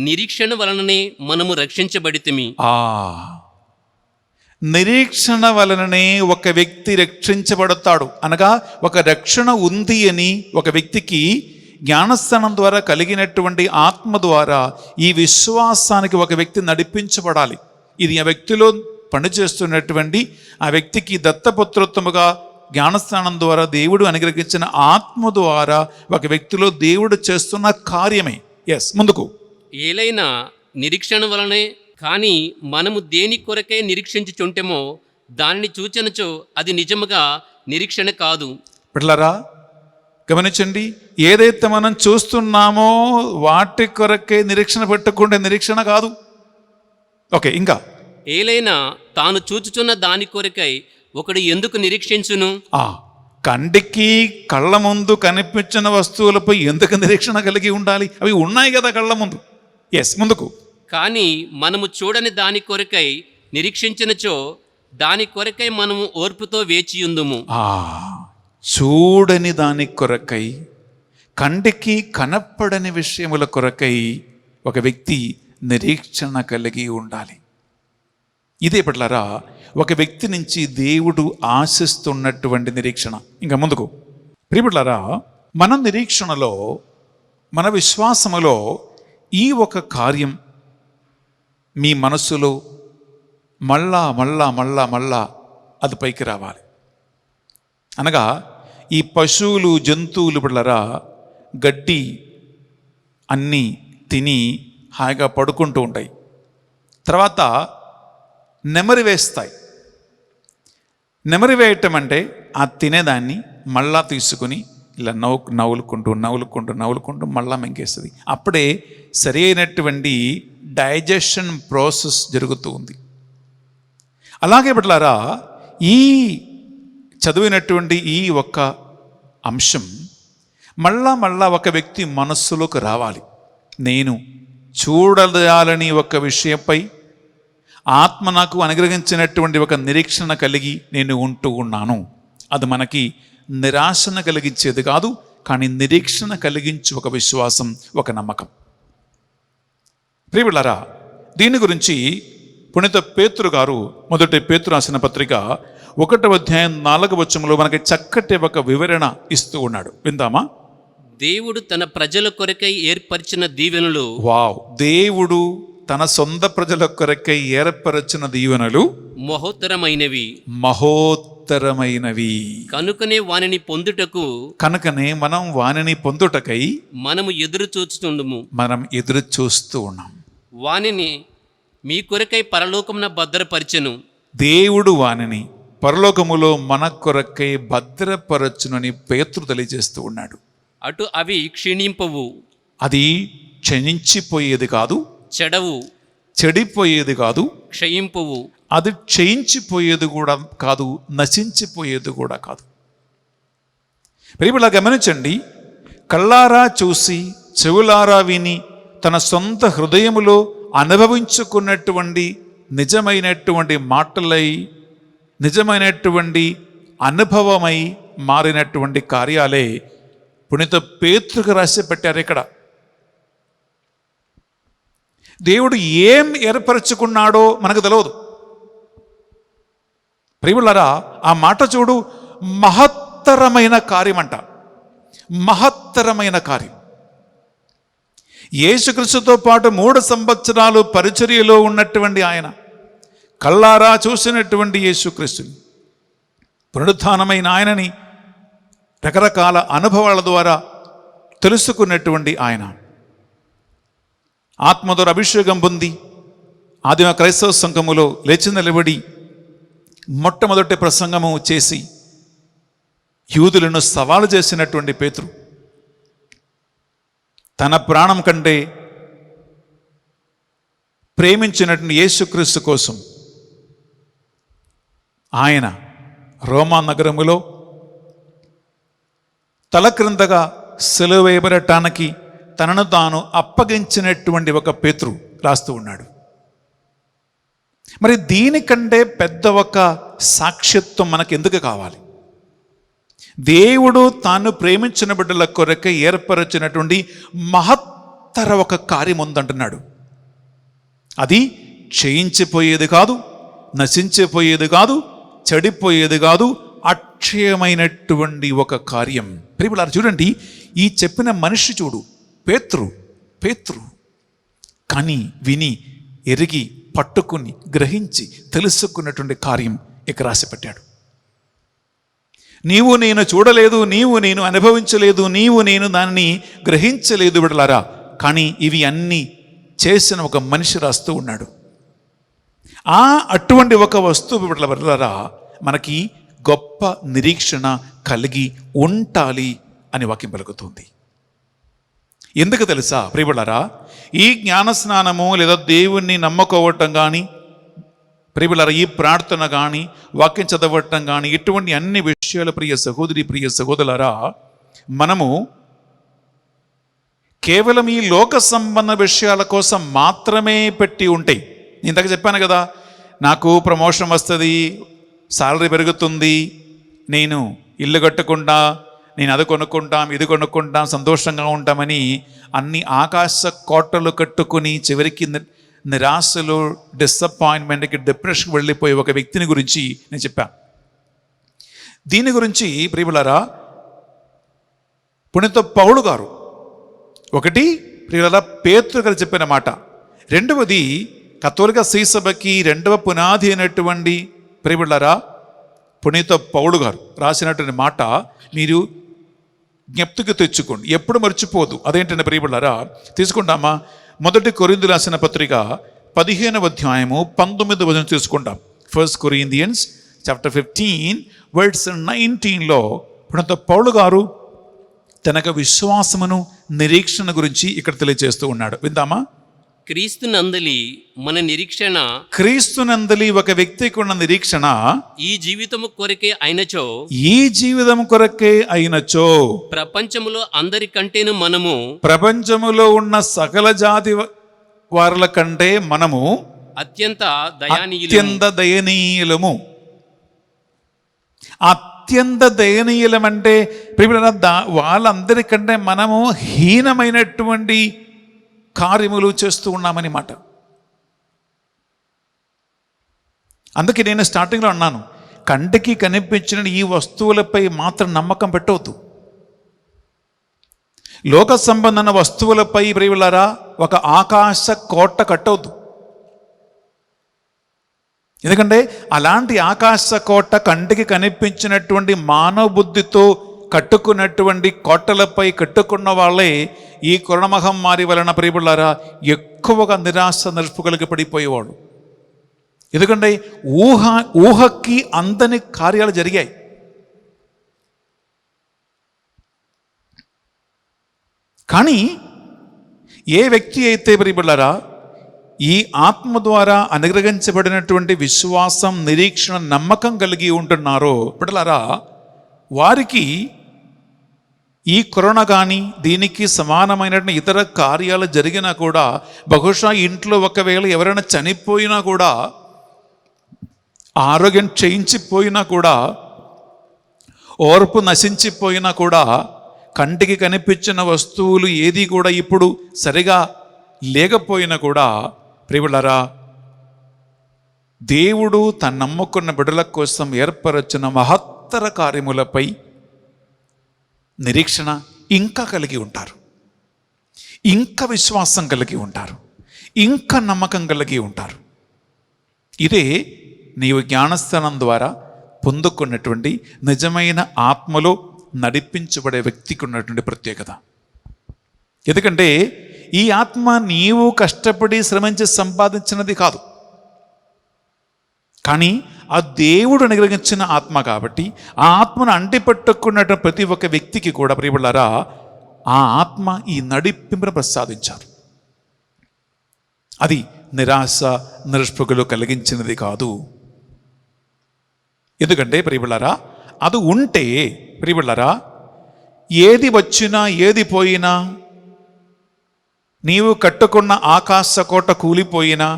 Speaker 3: నిరీక్షణ వలననే మనము రక్షించబడితిమి.
Speaker 2: నిరీక్షణ వలననే ఒక వ్యక్తి రక్షించబడతాడు. అనగా ఒక రక్షణ ఉంది అని ఒక వ్యక్తికి జ్ఞానస్నానం ద్వారా కలిగినటువంటి ఆత్మ ద్వారా ఈ విశ్వాసానికి ఒక వ్యక్తి నడిపించబడాలి. ఇది ఆ వ్యక్తిలో పనిచేస్తున్నటువంటి ఆ వ్యక్తికి దత్తపుత్రోత్తముగా జ్ఞానస్నానం ద్వారా దేవుడు అనుగ్రహించిన ఆత్మ ద్వారా ఒక వ్యక్తిలో దేవుడు చేస్తున్న కార్యమే. ఎస్, ముందుకు.
Speaker 3: ఏలైనా నిరీక్షణ వలనే, కానీ మనము దేని కొరకే నిరీక్షించుచుంటేమో దానిని చూచనచో అది నిజముగా నిరీక్షణ కాదు.
Speaker 2: పిల్లరా గమనించండి, ఏదైతే మనం చూస్తున్నామో వాటి కొరకే నిరీక్షణ పెట్టుకుంటే నిరీక్షణ కాదు. ఓకే, ఇంకా.
Speaker 3: ఏలైనా తాను చూచుచున్న దాని కొరకై ఒకడు ఎందుకు నిరీక్షించును?
Speaker 2: కంటికి కళ్ళ ముందు కనిపించిన వస్తువులపై ఎందుకు నిరీక్షణ కలిగి ఉండాలి? అవి ఉన్నాయి కదా కళ్ళ ముందు. ఎస్, ముందుకు.
Speaker 3: కానీ మనము చూడని దాని కొరకై నిరీక్షించినచో దాని కొరకై మనము ఓర్పుతో వేచియుందుము.
Speaker 2: చూడని దాని కొరకై, కంటికి కనపడని విషయముల కొరకై ఒక వ్యక్తి నిరీక్షణ కలిగి ఉండాలి. ఇదే పట్లరా ఒక వ్యక్తి నుంచి దేవుడు ఆశిస్తున్నటువంటి నిరీక్షణ. ఇంకా ముందుకు. ప్రియపట్లరా, మన నిరీక్షణలో, మన విశ్వాసములో ఈ ఒక కార్యం మీ మనస్సులో మళ్ళా మళ్ళా మళ్ళా మళ్ళా అది పైకి రావాలి. అనగా ఈ పశువులు, జంతువులు పిల్లరా గడ్డి అన్నీ తిని హాయిగా పడుకుంటూ ఉంటాయి. తర్వాత నెమరి వేస్తాయి. నెమరి వేయటం అంటే ఆ తినేదాన్ని మళ్ళా తీసుకుని ఇలా నవ్వులుకుంటూ మళ్ళా మెంకేస్తుంది. అప్పుడే సరి అయినటువంటి డైజెషన్ ప్రాసెస్ జరుగుతూ ఉంది. అలాగే బిడ్డలారా, ఈ చదివినటువంటి ఈ ఒక్క అంశం మళ్ళా ఒక వ్యక్తి మనస్సులోకి రావాలి. నేను చూడాలని ఒక విషయంపై ఆత్మ నాకు అనుగ్రహించినటువంటి ఒక నిరీక్షణ కలిగి నేను ఉంటూ ఉన్నాను. అది మనకి నిరాశను కలిగించేది కాదు, కానీ నిరీక్షణ కలిగించు ఒక విశ్వాసం, ఒక నమ్మకం. ప్రియబిడ్డలారా, దీని గురించి పునీత పేతురు గారు మొదటి పేతురు రాసిన పత్రిక 1వ అధ్యాయం 4వ వచనంలో మనకి చక్కటి ఒక వివరణ ఇస్తూ ఉన్నాడు. విందామా?
Speaker 3: దేవుడు తన ప్రజల కొరకై ఏర్పరిచిన దీవెనలు.
Speaker 2: వావ్! దేవుడు తన సొంత ప్రజల కొరకై ఏర్పరచిన దీవెనలు
Speaker 3: మహోత్తరమైనవి.
Speaker 2: బహుత్తరమైనవి.
Speaker 3: కనుకనే వానిని పొందుటకు
Speaker 2: కనుకనే మనం వానిని పొందుటకై
Speaker 3: మనము ఎదురు చూచుచుండుము.
Speaker 2: మనం ఎదురు చూస్తూ ఉన్నాం.
Speaker 3: వానిని మీ కొరకై పరలోకమున భద్రపరిచెను.
Speaker 2: దేవుడు వానిని పరలోకములో మన కొరకై భద్రపరచునని పేతురు తెలియజేస్తూ ఉన్నాడు.
Speaker 3: అటు అవి క్షీణింపవు,
Speaker 2: అది క్షయించిపోయేది కాదు,
Speaker 3: చెడవు,
Speaker 2: చెడిపోయేది కాదు,
Speaker 3: క్షయింపవు.
Speaker 2: అది క్షయించిపోయేది కూడా కాదు, నశించిపోయేది కూడా కాదు. ప్రియములా గమనించండి, కళ్ళారా చూసి చెవులారా విని తన సొంత హృదయములో అనుభవించుకున్నటువంటి నిజమైనటువంటి మాటలై, నిజమైనటువంటి అనుభవమై మారినటువంటి కార్యాలే పునీత పేతురుకు రాసి పెట్టారు. ఇక్కడ దేవుడు ఏం ఏర్పరచుకున్నాడో మనకు తెలియదు. ప్రియులారా, ఆ మాట చూడు, మహత్తరమైన కార్యం అంట. మహత్తరమైన కార్యం. యేసుక్రీస్తుతో పాటు 3 సంవత్సరాలు పరిచర్యలో ఉన్నటువంటి ఆయన, కళ్ళారా చూసినటువంటి యేసుక్రీస్తుని, పునరుత్థానమైన ఆయనని రకరకాల అనుభవాల ద్వారా తెలుసుకున్నటువంటి ఆయన, ఆత్మతో అభిషేకం పొంది ఆదిమ క్రైస్తవ సంఘములో లేచి నిలబడి మొట్టమొదటి ప్రసంగము చేసి యూదులను సవాలు చేసినటువంటి పేతురు, తన ప్రాణం కంటే ప్రేమించినటువంటి యేసుక్రీస్తు కోసం ఆయన రోమా నగరములో తల క్రిందగా సిలువ వేయబడటానికి తనను తాను అప్పగించినటువంటి ఒక పేతురు రాస్తూ ఉన్నాడు. మరి దీనికంటే పెద్ద ఒక సాక్ష్యత్వం మనకు ఎందుకు కావాలి? దేవుడు తాను ప్రేమించిన బిడ్డల కొరకే ఏర్పరచినటువంటి మహత్తర ఒక కార్యం ఉందంటున్నాడు. అది క్షయించిపోయేది కాదు, నశించిపోయేది కాదు, చెడిపోయేది కాదు, అక్షయమైనటువంటి ఒక కార్యం. ప్రియులారా చూడండి, ఈ చెప్పిన మనిషి చూడు, పేతురు కానీ విని ఎరిగి పట్టుకుని గ్రహించి తెలుసుకున్నటువంటి కార్యం ఇక్కడ రాసిపెట్టాడు. నీవు నేను చూడలేదు, నీవు నేను అనుభవించలేదు, నీవు నేను దాన్ని గ్రహించలేదు బిడ్డలారా, కానీ ఇవి అన్నీ చేసిన ఒక మనిషి రాస్తూ ఉన్నాడు. అటువంటి ఒక వస్తువు బిడ్డలారా మనకి గొప్ప నిరీక్షణ కలిగి ఉండాలి అని వాక్యం పలుకుతుంది. ఎందుకు తెలుసా ప్రియబిడ్డలారా, ఈ జ్ఞానస్నానము లేదా దేవుణ్ణి నమ్ముకోవటం కానీ, ప్రియబిడ్డలారా ఈ ప్రార్థన కానీ, వాక్యం చదవటం కానీ, ఇటువంటి అన్ని విషయాలు ప్రియ సహోదరి ప్రియ సహోదరులారా మనము కేవలం ఈ లోక సంబంధ విషయాల కోసం మాత్రమే పెట్టి ఉంటాయి. నేను ఇందాక చెప్పాను కదా, నాకు ప్రమోషన్ వస్తుంది, సాలరీ పెరుగుతుంది, నేను ఇల్లు కట్టుకుంటా, నేను అది కొనుక్కుంటాం, ఇది కొనుక్కుంటాం, సంతోషంగా ఉంటామని అన్ని ఆకాశ కోటలు కట్టుకుని చివరికి నిరాశలు, డిసప్పాయింట్మెంట్కి, డిప్రెషన్కి వెళ్ళిపోయే ఒక వ్యక్తిని గురించి నేను చెప్పాను. దీని గురించి ప్రియులారా పునీత పౌలు గారు ఒకటి ప్రియులారా పేతురు గారు చెప్పిన మాట, రెండవది కథోలిక శ్రీసభకి రెండవ పునాది అయినటువంటి ప్రియులారా పునీత పౌలు గారు రాసినటువంటి మాట మీరు జ్ఞప్తికి తెచ్చుకోండి, ఎప్పుడు మర్చిపోదు. అదేంటంటే ప్రియబిడ్డలారా తీసుకుంటామా, 1 కొరింథీయులకు రాసిన పత్రిక 15వ అధ్యాయము 19వ వచనం తీసుకుంటాం. 1 Corinthians chapter 15 verse 19లో పునీత పౌలు గారు తనకు విశ్వాసమును నిరీక్షణ గురించి ఇక్కడ తెలియజేస్తూ ఉన్నాడు. విందామా?
Speaker 3: క్రీస్తునందలి మన నిరీక్షణ,
Speaker 2: క్రీస్తునందలి ఒక వ్యక్తికి ఉన్న నిరీక్షణ
Speaker 3: ఈ జీవితము కొరకే అయినచో,
Speaker 2: ఈ జీవితం కొరకే అయినచో
Speaker 3: ప్రపంచములో అందరికంటేను మనము,
Speaker 2: ప్రపంచములో ఉన్న సకల జాతి వారుల కంటే మనము
Speaker 3: అత్యంత
Speaker 2: దయనీయులము. అత్యంత దయనీయులం అంటే వాళ్ళందరికంటే మనము హీనమైనటువంటి కార్యములు చేస్తూ ఉన్నామని మాట. అందుకే నేను స్టార్టింగ్లో అన్నాను, కంటికి కనిపించిన ఈ వస్తువులపై మాత్రం నమ్మకం పెట్టవద్దు. లోక సంబంధమైన వస్తువులపై ప్రియులారా ఒక ఆకాశ కోట కట్టవద్దు. ఎందుకంటే అలాంటి ఆకాశ కోట కంటికి కనిపించినటువంటి మానవ బుద్ధితో కట్టుకున్నటువంటి కోటలపై కట్టుకున్న వాళ్ళే ఈ కరోనా మహమ్మారి వలన ప్రియబులారా ఎక్కువగా నిరాశ నిరుపుకలకి పడిపోయేవాడు. ఎందుకంటే ఊహకి అందని కార్యాలు జరిగాయి. కానీ ఏ వ్యక్తి అయితే ప్రియబులారా ఈ ఆత్మ ద్వారా అనుగ్రహించబడినటువంటి విశ్వాసం, నిరీక్షణ, నమ్మకం కలిగి ఉంటున్నారో బిడ్డలారా, వారికి ఈ కరోనా కానీ దీనికి సమానమైనటువంటి ఇతర కార్యాలు జరిగినా కూడా, బహుశా ఇంట్లో ఒకవేళ ఎవరైనా చనిపోయినా కూడా, ఆరోగ్యం క్షయించిపోయినా కూడా, ఓర్పు నశించిపోయినా కూడా, కంటికి కనిపించిన వస్తువులు ఏది కూడా ఇప్పుడు సరిగా లేకపోయినా కూడా ప్రియులారా, దేవుడు తన నమ్ముకున్న బిడ్డల కోసం ఏర్పరచిన మహత్తర కార్యములపై నిరీక్షణ ఇంకా కలిగి ఉంటారు, ఇంకా విశ్వాసం కలిగి ఉంటారు, ఇంకా నమ్మకం కలిగి ఉంటారు. ఇదే నీవు జ్ఞానస్థానం ద్వారా పొందుకున్నటువంటి నిజమైన ఆత్మలో నడిపించబడే వ్యక్తికి ఉన్నటువంటి ప్రత్యేకత. ఎందుకంటే ఈ ఆత్మ నీవు కష్టపడి శ్రమించి సంపాదించినది కాదు, కానీ ఆ దేవుడు అనుగ్రహించిన ఆత్మ కాబట్టి ఆ ఆత్మను అంటిపెట్టుకున్న ప్రతి ఒక్క వ్యక్తికి కూడా ప్రియబులారా ఆ ఆత్మ ఈ నడిపింపును ప్రసాదించారు. అది నిరాశ నిరుష్పృహలు కలిగించినది కాదు. ఎందుకంటే ప్రియబులారా అది ఉంటే ప్రియబులారా ఏది వచ్చినా ఏది పోయినా, నీవు కట్టుకున్న ఆకాశ కోట కూలిపోయినా,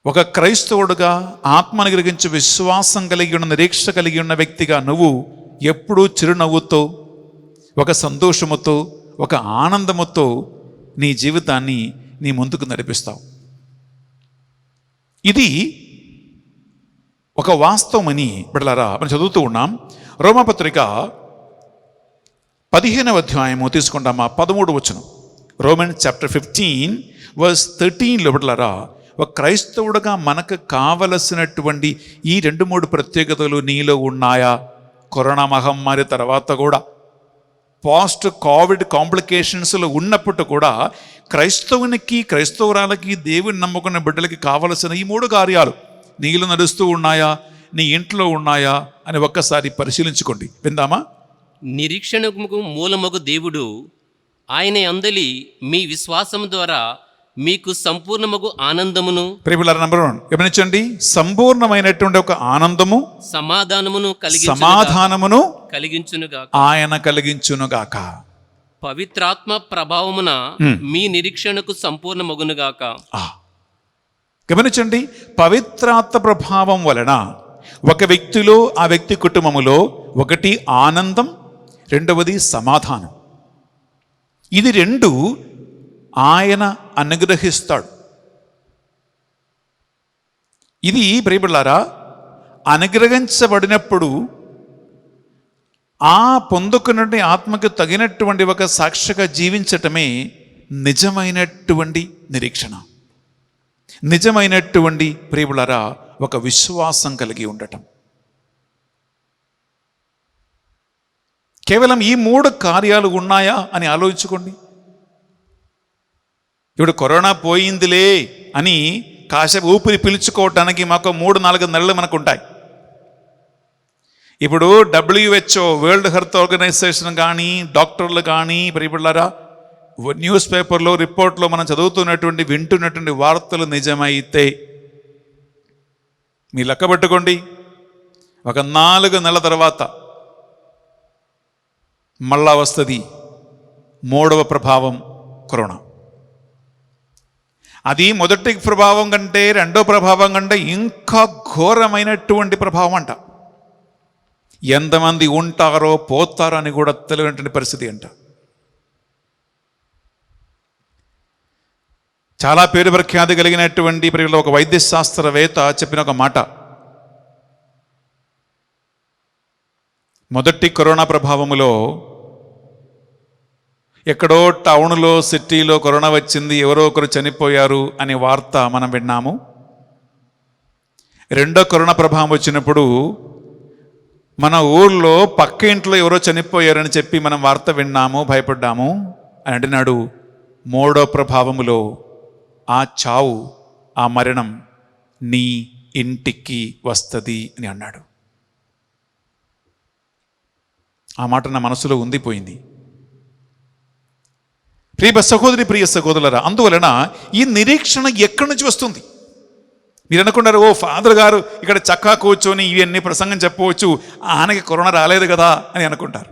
Speaker 2: ఒక క్రైస్తవుడుగా ఆత్మను గ్రహించి విశ్వాసం కలిగి ఉన్న, నిరీక్ష కలిగి ఉన్న వ్యక్తిగా నువ్వు ఎప్పుడూ చిరునవ్వుతో, ఒక సంతోషముతో, ఒక ఆనందముతో నీ జీవితాన్ని నీ ముందుకు నడిపిస్తావు. ఇది ఒక వాస్తవమని బిడ్డలారా మనం చదువుతూ ఉన్నాం. రోమాపత్రిక 15వ అధ్యాయము తీసుకుంటామా 13వ వచనం. రోమన్స్ చాప్టర్ 15 వర్స్ 13లో బిడ్డలారా ఒక క్రైస్తవుడుగా మనకు కావలసినటువంటి ఈ 2-3 ప్రత్యేకతలు నీలో ఉన్నాయా? కరోనా మహమ్మారి తర్వాత కూడా, పోస్ట్ కోవిడ్ కాంప్లికేషన్స్లో ఉన్నప్పుడు కూడా క్రైస్తవునికి, క్రైస్తవురాలకి, దేవుని నమ్ముకున్న బిడ్డలకి కావలసిన ఈ 3 కార్యాలు నీలో నడుస్తూ ఉన్నాయా, నీ ఇంట్లో ఉన్నాయా అని ఒక్కసారి పరిశీలించుకోండి. విందామా?
Speaker 3: నిరీక్షణకు మూలమగు దేవుడు ఆయన అందలి మీ విశ్వాసం ద్వారా మీకు సంపూర్ణమగు ఆనందమును,
Speaker 2: ప్రియబులారా నంబర్ 1 గమనించండి, సంపూర్ణమైనటువంటి ఒక ఆనందము,
Speaker 3: సమాధానమును కలిగించునుగాక
Speaker 2: ఆయన కలిగించునుగాక.
Speaker 3: పవిత్రాత్మ ప్రభావమున మీ నిరీక్షణకు సంపూర్ణమగునుగాక.
Speaker 2: గమనించండి, పవిత్రాత్మ ప్రభావం వలన ఒక వ్యక్తిలో, ఆ వ్యక్తి కుటుంబములో ఒకటి ఆనందం, రెండవది సమాధానం. ఇది 2 ఆయన అనుగ్రహిస్తాడు. ఇది ప్రియబులారా అనుగ్రహించబడినప్పుడు ఆ పొందుకున్నటువంటి ఆత్మకు తగినటువంటి ఒక సాక్షిగా జీవించటమే నిజమైనటువంటి నిరీక్షణ, నిజమైనటువంటి ప్రియబులారా ఒక విశ్వాసం కలిగి ఉండటం. కేవలం ఈ 3 కార్యాలు ఉన్నాయా అని ఆలోచించుకోండి. ఇప్పుడు కరోనా పోయిందిలే అని కాసేపు ఊపిరి పీల్చుకోవటానికి మాకు 3-4 నెలలు మనకు ఉంటాయి. ఇప్పుడు WHO, వరల్డ్ హెల్త్ ఆర్గనైజేషన్ కానీ, డాక్టర్లు కానీ, ప్రియబులారా న్యూస్ పేపర్లో, రిపోర్ట్లో మనం చదువుతున్నటువంటి, వింటున్నటువంటి వార్తలు నిజమైతే మీ లెక్క పెట్టుకోండి, ఒక 4 నెలల తర్వాత మళ్ళా వస్తుంది 3వ ప్రభావం కరోనా. అది మొదటి ప్రభావం కంటే, 2వ ప్రభావం కంటే ఇంకా ఘోరమైనటువంటి ప్రభావం అంట. ఎంతమంది ఉంటారో పోతారో అని కూడా తెలియనటువంటి పరిస్థితి అంట. చాలా పేరు ప్రఖ్యాతి కలిగినటువంటి ప్రియుల ఒక వైద్య శాస్త్రవేత్త చెప్పిన ఒక మాట, మొదటి కరోనా ప్రభావములో ఎక్కడో టౌన్లో, సిటీలో కరోనా వచ్చింది, ఎవరో ఒకరు చనిపోయారు అనే వార్త మనం విన్నాము. రెండో కరోనా ప్రభావం వచ్చినప్పుడు మన ఊళ్ళో పక్క ఇంట్లో ఎవరో చనిపోయారని చెప్పి మనం వార్త విన్నాము, భయపడ్డాము అని అంటున్నాడు. మూడో ప్రభావములో ఆ చావు, ఆ మరణం నీ ఇంటికి వస్తుంది అని అన్నాడు. ఆ మాట నా మనసులో ఉండిపోయింది. ప్రియ సహోదరి, ప్రియ సహోదరులారా, అందువలన ఈ నిరీక్షణ ఎక్కడి నుంచి వస్తుంది? మీరు అనుకున్నారు, ఓ ఫాదర్ గారు ఇక్కడ చక్కా కూర్చొని ఇవన్నీ ప్రసంగం చెప్పవచ్చు, ఆయనకి కరోనా రాలేదు కదా అని అనుకుంటారు.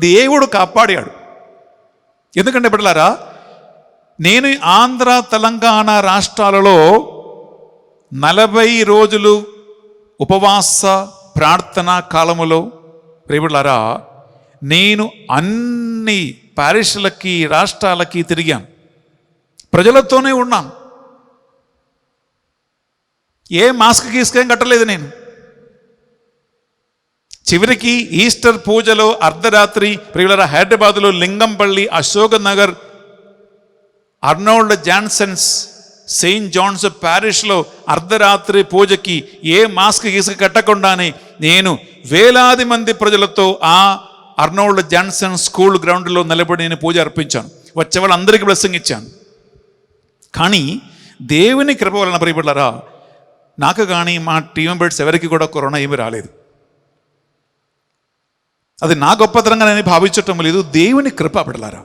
Speaker 2: దేవుడు కాపాడాడు. ఎందుకంటే బిడ్డలారా, నేను ఆంధ్ర తెలంగాణ రాష్ట్రాలలో 40 రోజులు ఉపవాస ప్రార్థన కాలములో ప్రియబిడ్డలారా నేను అన్ని పారిష్లకి, రాష్ట్రాలకి తిరిగాను. ప్రజలతోనే ఉన్నాను. ఏ మాస్క్ గీసుకేం కట్టలేదు నేను. చివరికి ఈస్టర్ పూజలో అర్ధరాత్రి ప్రియులరా హైదరాబాదులో Lingampalli, Ashok Nagar, Arnold Johnson's Saint John's ప్యారిష్లో అర్ధరాత్రి పూజకి ఏ మాస్క్ గీసుక కట్టకుండానే నేను వేలాది మంది ప్రజలతో ఆ అర్నాల్డ్ జాన్సన్ స్కూల్ గ్రౌండ్లో నిలబడి నేను పూజ అర్పించాను. వచ్చే వాళ్ళందరికీ బ్లెస్సింగ్ ఇచ్చాను. కానీ దేవుని కృప వలన ప్రియబిడ్డలారా నాకు కానీ మా టీమ్ మెంబర్స్ ఎవరికి కూడా కరోనా ఏమీ రాలేదు. అది నా గొప్పతనంగా నేను భావించటం లేదు, దేవుని కృప బిడ్డలారా.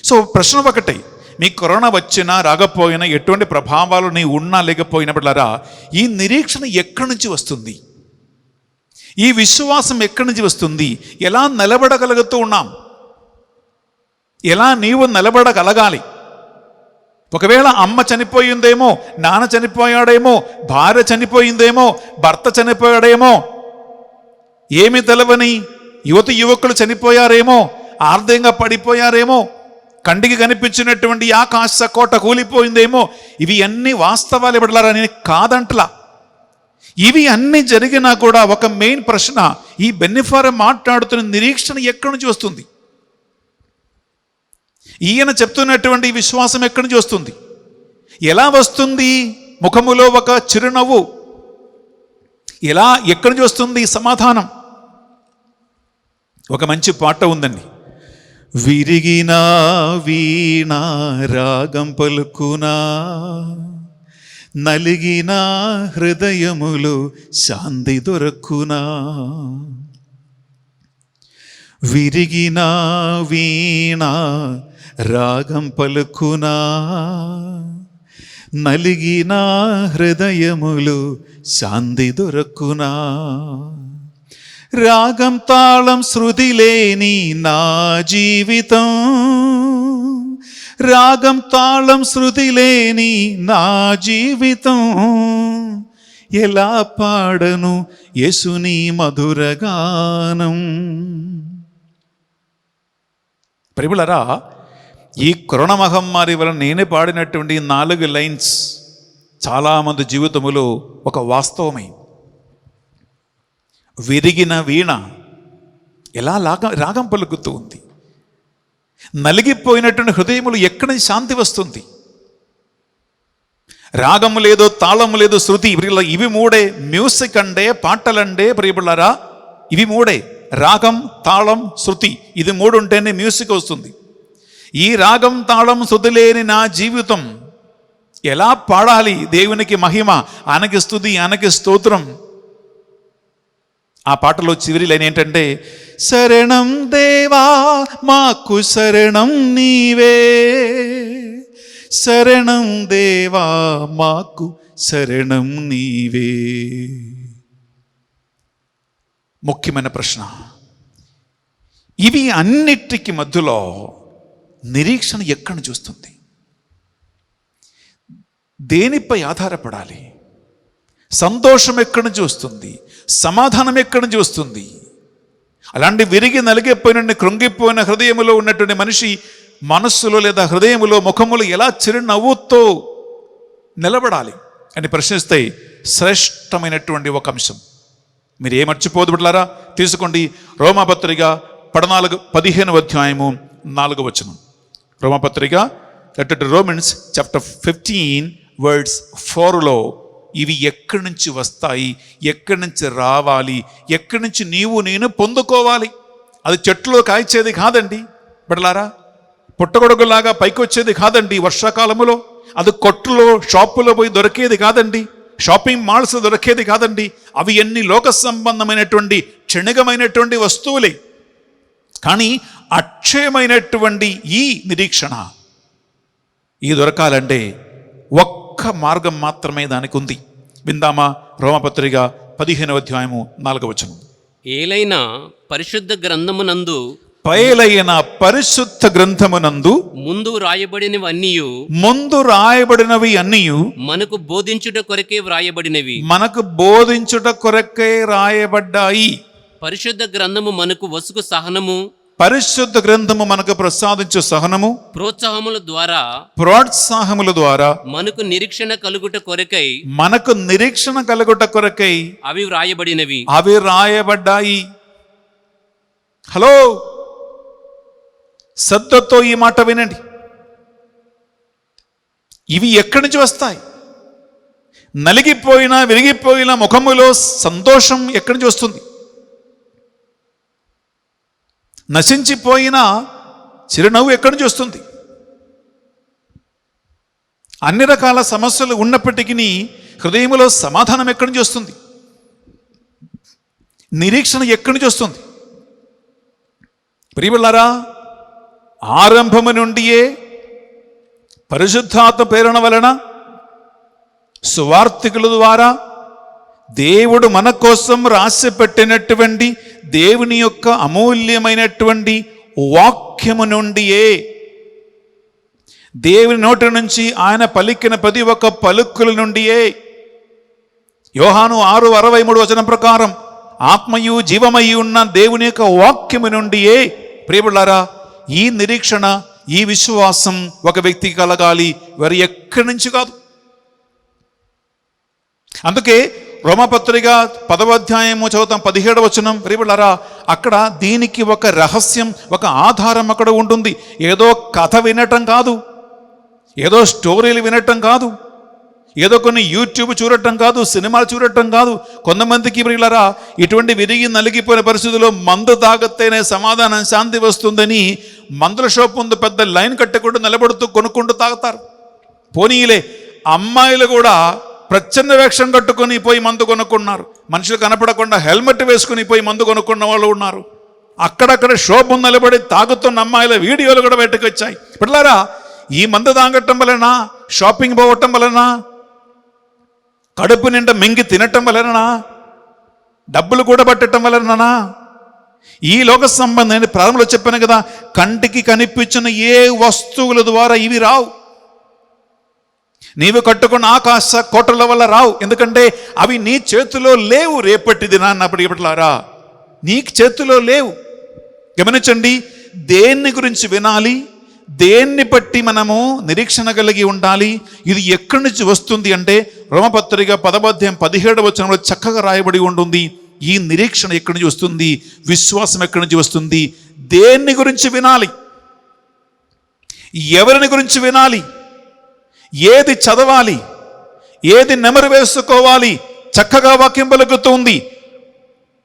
Speaker 2: సో ప్రశ్న ఒకటే, మీకు కరోనా వచ్చినా రాకపోయినా ఎటువంటి ప్రభావాలు నీ ఉన్నా లేకపోయినా బిడ్డలారా, ఈ నిరీక్షణ ఎక్కడి నుంచి వస్తుంది? ఈ విశ్వాసం ఎక్కడి నుంచి వస్తుంది? ఎలా నిలబడగలుగుతూ ఉన్నాం? ఎలా నీవు నిలబడగలగాలి? ఒకవేళ అమ్మ చనిపోయిందేమో, నాన్న చనిపోయాడేమో, భార్య చనిపోయిందేమో, భర్త చనిపోయాడేమో, ఏమి తెలవని యువకులు చనిపోయారేమో, ఆర్థికంగా పడిపోయారేమో, కంటికి కనిపించినటువంటి ఆకాశ కోట కూలిపోయిందేమో, ఇవి అన్ని వాస్తవాలు బిడ్డలారా, నేను కాదంటలా. ఇవి అన్ని జరిగినా కూడా ఒక మెయిన్ ప్రశ్న, ఈ బెన్నిఫార్ మాట్లాడుతున్న నిరీక్షణ ఎక్కడి నుంచి వస్తుంది? ఈయన చెప్తున్నటువంటి విశ్వాసం ఎక్కడి నుంచి వస్తుంది? ఎలా వస్తుంది? ముఖములో ఒక చిరునవ్వు. ఎలా, ఎక్కడి నుంచి వస్తుంది సమాధానం? ఒక మంచి పాట ఉందండి. విరిగిన వీణ రాగం పలుకునా, నలిగిన హృదయములు శాంతి దొరకునా. విరిగిన వీణ రాగం పలుకునా, నలిగిన హృదయములు శాంతి దొరకునా. రాగం తాళం శృతి లేని నా జీవితం, రాగం తాళం శృతి లేని నా జీవితం, ఎలా పాడను యేసుని మధురగానం. ప్రియులారా, ఈ కరోనా మహమ్మారి వలన నేనే పాడినటువంటి 4 లైన్స్ చాలామంది జీవితములో ఒక వాస్తవమై. విరిగిన వీణ ఎలా రాగం పలుకుతూ ఉంది. నలిగిపోయినటువంటి హృదయములు ఎక్కడి నుంచి శాంతి వస్తుంది? రాగము లేదో, తాళము లేదో, శృతి, ఇవి 3 మ్యూజిక్ అంటే, పాటలంటే ప్రియబులారా ఇవి 3 రాగం, తాళం, శృతి. ఇది 3 ఉంటేనే మ్యూజిక్ వస్తుంది. ఈ రాగం, తాళం, శృతి లేని నా జీవితం ఎలా పాడాలి? దేవునికి మహిమ, ఆయనకి స్తుతి, ఆయనకి స్తోత్రం. ఆ పాటలో చివరి లైన్ ఏంటంటే, శరణం దేవా మాకు శరణం నీవే, శరణం దేవా మాకు శరణం నీవే. ముఖ్యమైన ప్రశ్న, ఇవి అన్నిటికీ మధ్యలో నిరీక్షణ ఎక్కడి నుంచి వస్తుంది? దేనిపై ఆధారపడాలి? సంతోషం ఎక్కడి నుంచి వస్తుంది? సమాధానం ఎక్కడి నుంచి వస్తుంది? అలాంటి విరిగి నలిగిపోయిన, కృంగిపోయిన హృదయములో ఉన్నటువంటి మనిషి మనస్సులో లేదా హృదయములో, ముఖములో ఎలా చిరునవ్వుతో నిలబడాలి అని ప్రశ్నిస్తే శ్రేష్టమైనటువంటి ఒక అంశం మీరు ఏమర్చిపోదు బిడ్డలారా. తీసుకోండి, రోమాపత్రిక 15వ అధ్యాయము 4వ వచనం. రోమాపత్రిక letter to Romans chapter 15 words 4లో ఇవి ఎక్కడి నుంచి వస్తాయి, ఎక్కడి నుంచి రావాలి, ఎక్కడి నుంచి నీవు నేను పొందుకోవాలి. అది చెట్టులో కాய்చేది కాదండి బిడ్డలారా, పుట్టగొడుగులాగా పైకి వచ్చేది కాదండి వర్షాకాలంలో. అది కొట్టులో షాపులో పోయి దొరికేది కాదండి, షాపింగ్ మాల్స్ దొరికేది కాదండి. అవి ఎన్ని లోక సంబంధమైనటువంటి క్షణికమైనటువంటి వస్తువులే. కానీ అక్షయమైనటువంటి ఈ నిరీక్షణ ఈ దొరకాలంటే ఒక్క మార్గం మాత్రమే దానికి ఉంది. విందామా? రోమపత్రిక 15వ అధ్యాయము 4వ వచనం.
Speaker 3: ఏలైనా పరిశుద్ధ గ్రంథమునందు
Speaker 2: పైలైన పరిశుద్ధ గ్రంథమునందు
Speaker 3: ముందు రాయబడినవన్నీయు
Speaker 2: ముందు రాయబడినవి అన్నీయు
Speaker 3: మనకు బోధించుట కొరకే వ్రాయబడినవి.
Speaker 2: మనకు బోధించుట కొరకే రాయబడ్డాయి.
Speaker 3: పరిశుద్ధ గ్రంథము మనకు వసుకు సహనము,
Speaker 2: పరిశుద్ధ గ్రంథము మనకు ప్రసాదించు సహనము,
Speaker 3: ప్రోత్సాహముల ద్వారా
Speaker 2: ప్రోత్సాహముల ద్వారా
Speaker 3: మనకు నిరీక్షణ కలుగుట కొరకై
Speaker 2: మనకు నిరీక్షణ కలుగుట కొరకై
Speaker 3: అవి వ్రాయబడినవి.
Speaker 2: అవి రాయబడ్డాయి. హలో, శ్రద్ధతో ఈ మాట వినండి. ఇవి ఎక్కడి నుంచి వస్తాయి? నలిగిపోయినా విరిగిపోయిన ముఖములో సంతోషం ఎక్కడి నుంచి వస్తుంది? నశించిపోయిన చిరునవ్వు ఎక్కడి నుంచి వస్తుంది? అన్ని రకాల సమస్యలు ఉన్నప్పటికీ హృదయంలో సమాధానం ఎక్కడి నుంచి వస్తుంది? నిరీక్షణ ఎక్కడి నుంచి వస్తుంది? ప్రియములారా, ఆరంభము నుండియే పరిశుద్ధాత్మ ప్రేరణ వలన సువార్తికుల ద్వారా దేవుడు మన కోసం రాసి పెట్టినటువంటి దేవుని యొక్క అమూల్యమైనటువంటి వాక్యము నుండియే, దేవుని నోటి నుంచి ఆయన పలికిన ప్రతి ఒక్క పలుకుల నుండియే, యోహాను 6:63 వచనం ప్రకారం ఆత్మయు జీవమయ్యి ఉన్న దేవుని యొక్క వాక్యము నుండియే. ప్రియములారా, ఈ నిరీక్షణ, ఈ విశ్వాసం ఒక వ్యక్తికి కలగాలి, వారి ఎక్కడి నుంచి కాదు. అందుకే రోమపత్రిక 10వ అధ్యాయము చదువుతాం 17వ వచనం. ప్రియములారా, అక్కడ దీనికి ఒక రహస్యం, ఒక ఆధారం అక్కడ ఉంటుంది. ఏదో కథ వినటం కాదు, ఏదో స్టోరీలు వినటం కాదు, ఏదో కొన్ని యూట్యూబ్ చూడటం కాదు, సినిమాలు చూడటం కాదు. కొంతమందికి ప్రియులారా, ఇటువంటి విరిగి నలిగిపోయిన పరిస్థితుల్లో మందు తాగితేనే సమాధానం, శాంతి వస్తుందని మందుల షాప్ ముందు పెద్ద లైన్ కట్టకుండా నిలబడుతూ కొనుక్కుంటూ తాగుతారు. పోనీలే, అమ్మాయిలు కూడా ప్రచ్ఛన్న వేషం కట్టుకొని పోయి మందు కొనుక్కున్నారు. మనుషులు కనపడకుండా హెల్మెట్ వేసుకుని పోయి మందు కొనుక్కున్న వాళ్ళు ఉన్నారు. అక్కడక్కడ షాప్ ముందు నిలబడి తాగుతున్న అమ్మాయిల వీడియోలు కూడా బయటకు వచ్చాయి. పిల్లారా, ఈ మందు తాగటం వలన, షాపింగ్ పోవటం వలన, కడుపు నిండా మింగి తినటం వలన, డబ్బులు కూడా పట్టడం వలననా? ఈ లోక సంబంధమైన ప్రారంభంలో చెప్పాను కదా, కంటికి కనిపించిన ఏ వస్తువుల ద్వారా ఇవి రావు. నీవు కట్టుకున్న ఆకాశ కోటల వల్ల రావు, ఎందుకంటే అవి నీ చేతిలో లేవు. రేపటి దినాన్నప్పుడు ఇప్పట్లారా నీ చేతిలో లేవు. గమనించండి, దేన్ని గురించి వినాలి, దేన్ని బట్టి మనము నిరీక్షణ కలిగి ఉండాలి, ఇది ఎక్కడి నుంచి వస్తుంది అంటే రోమపత్రిక 10వ అధ్యాయం 17వ వచనంలో చక్కగా రాయబడి ఉంటుంది. ఈ నిరీక్షణ ఎక్కడి నుంచి వస్తుంది, విశ్వాసం ఎక్కడి నుంచి వస్తుంది, దేన్ని గురించి వినాలి, ఎవరిని గురించి వినాలి, ఏది చదవాలి, ఏది నెమరు వేసుకోవాలి, చక్కగా వాక్యం పలుకుతుంది.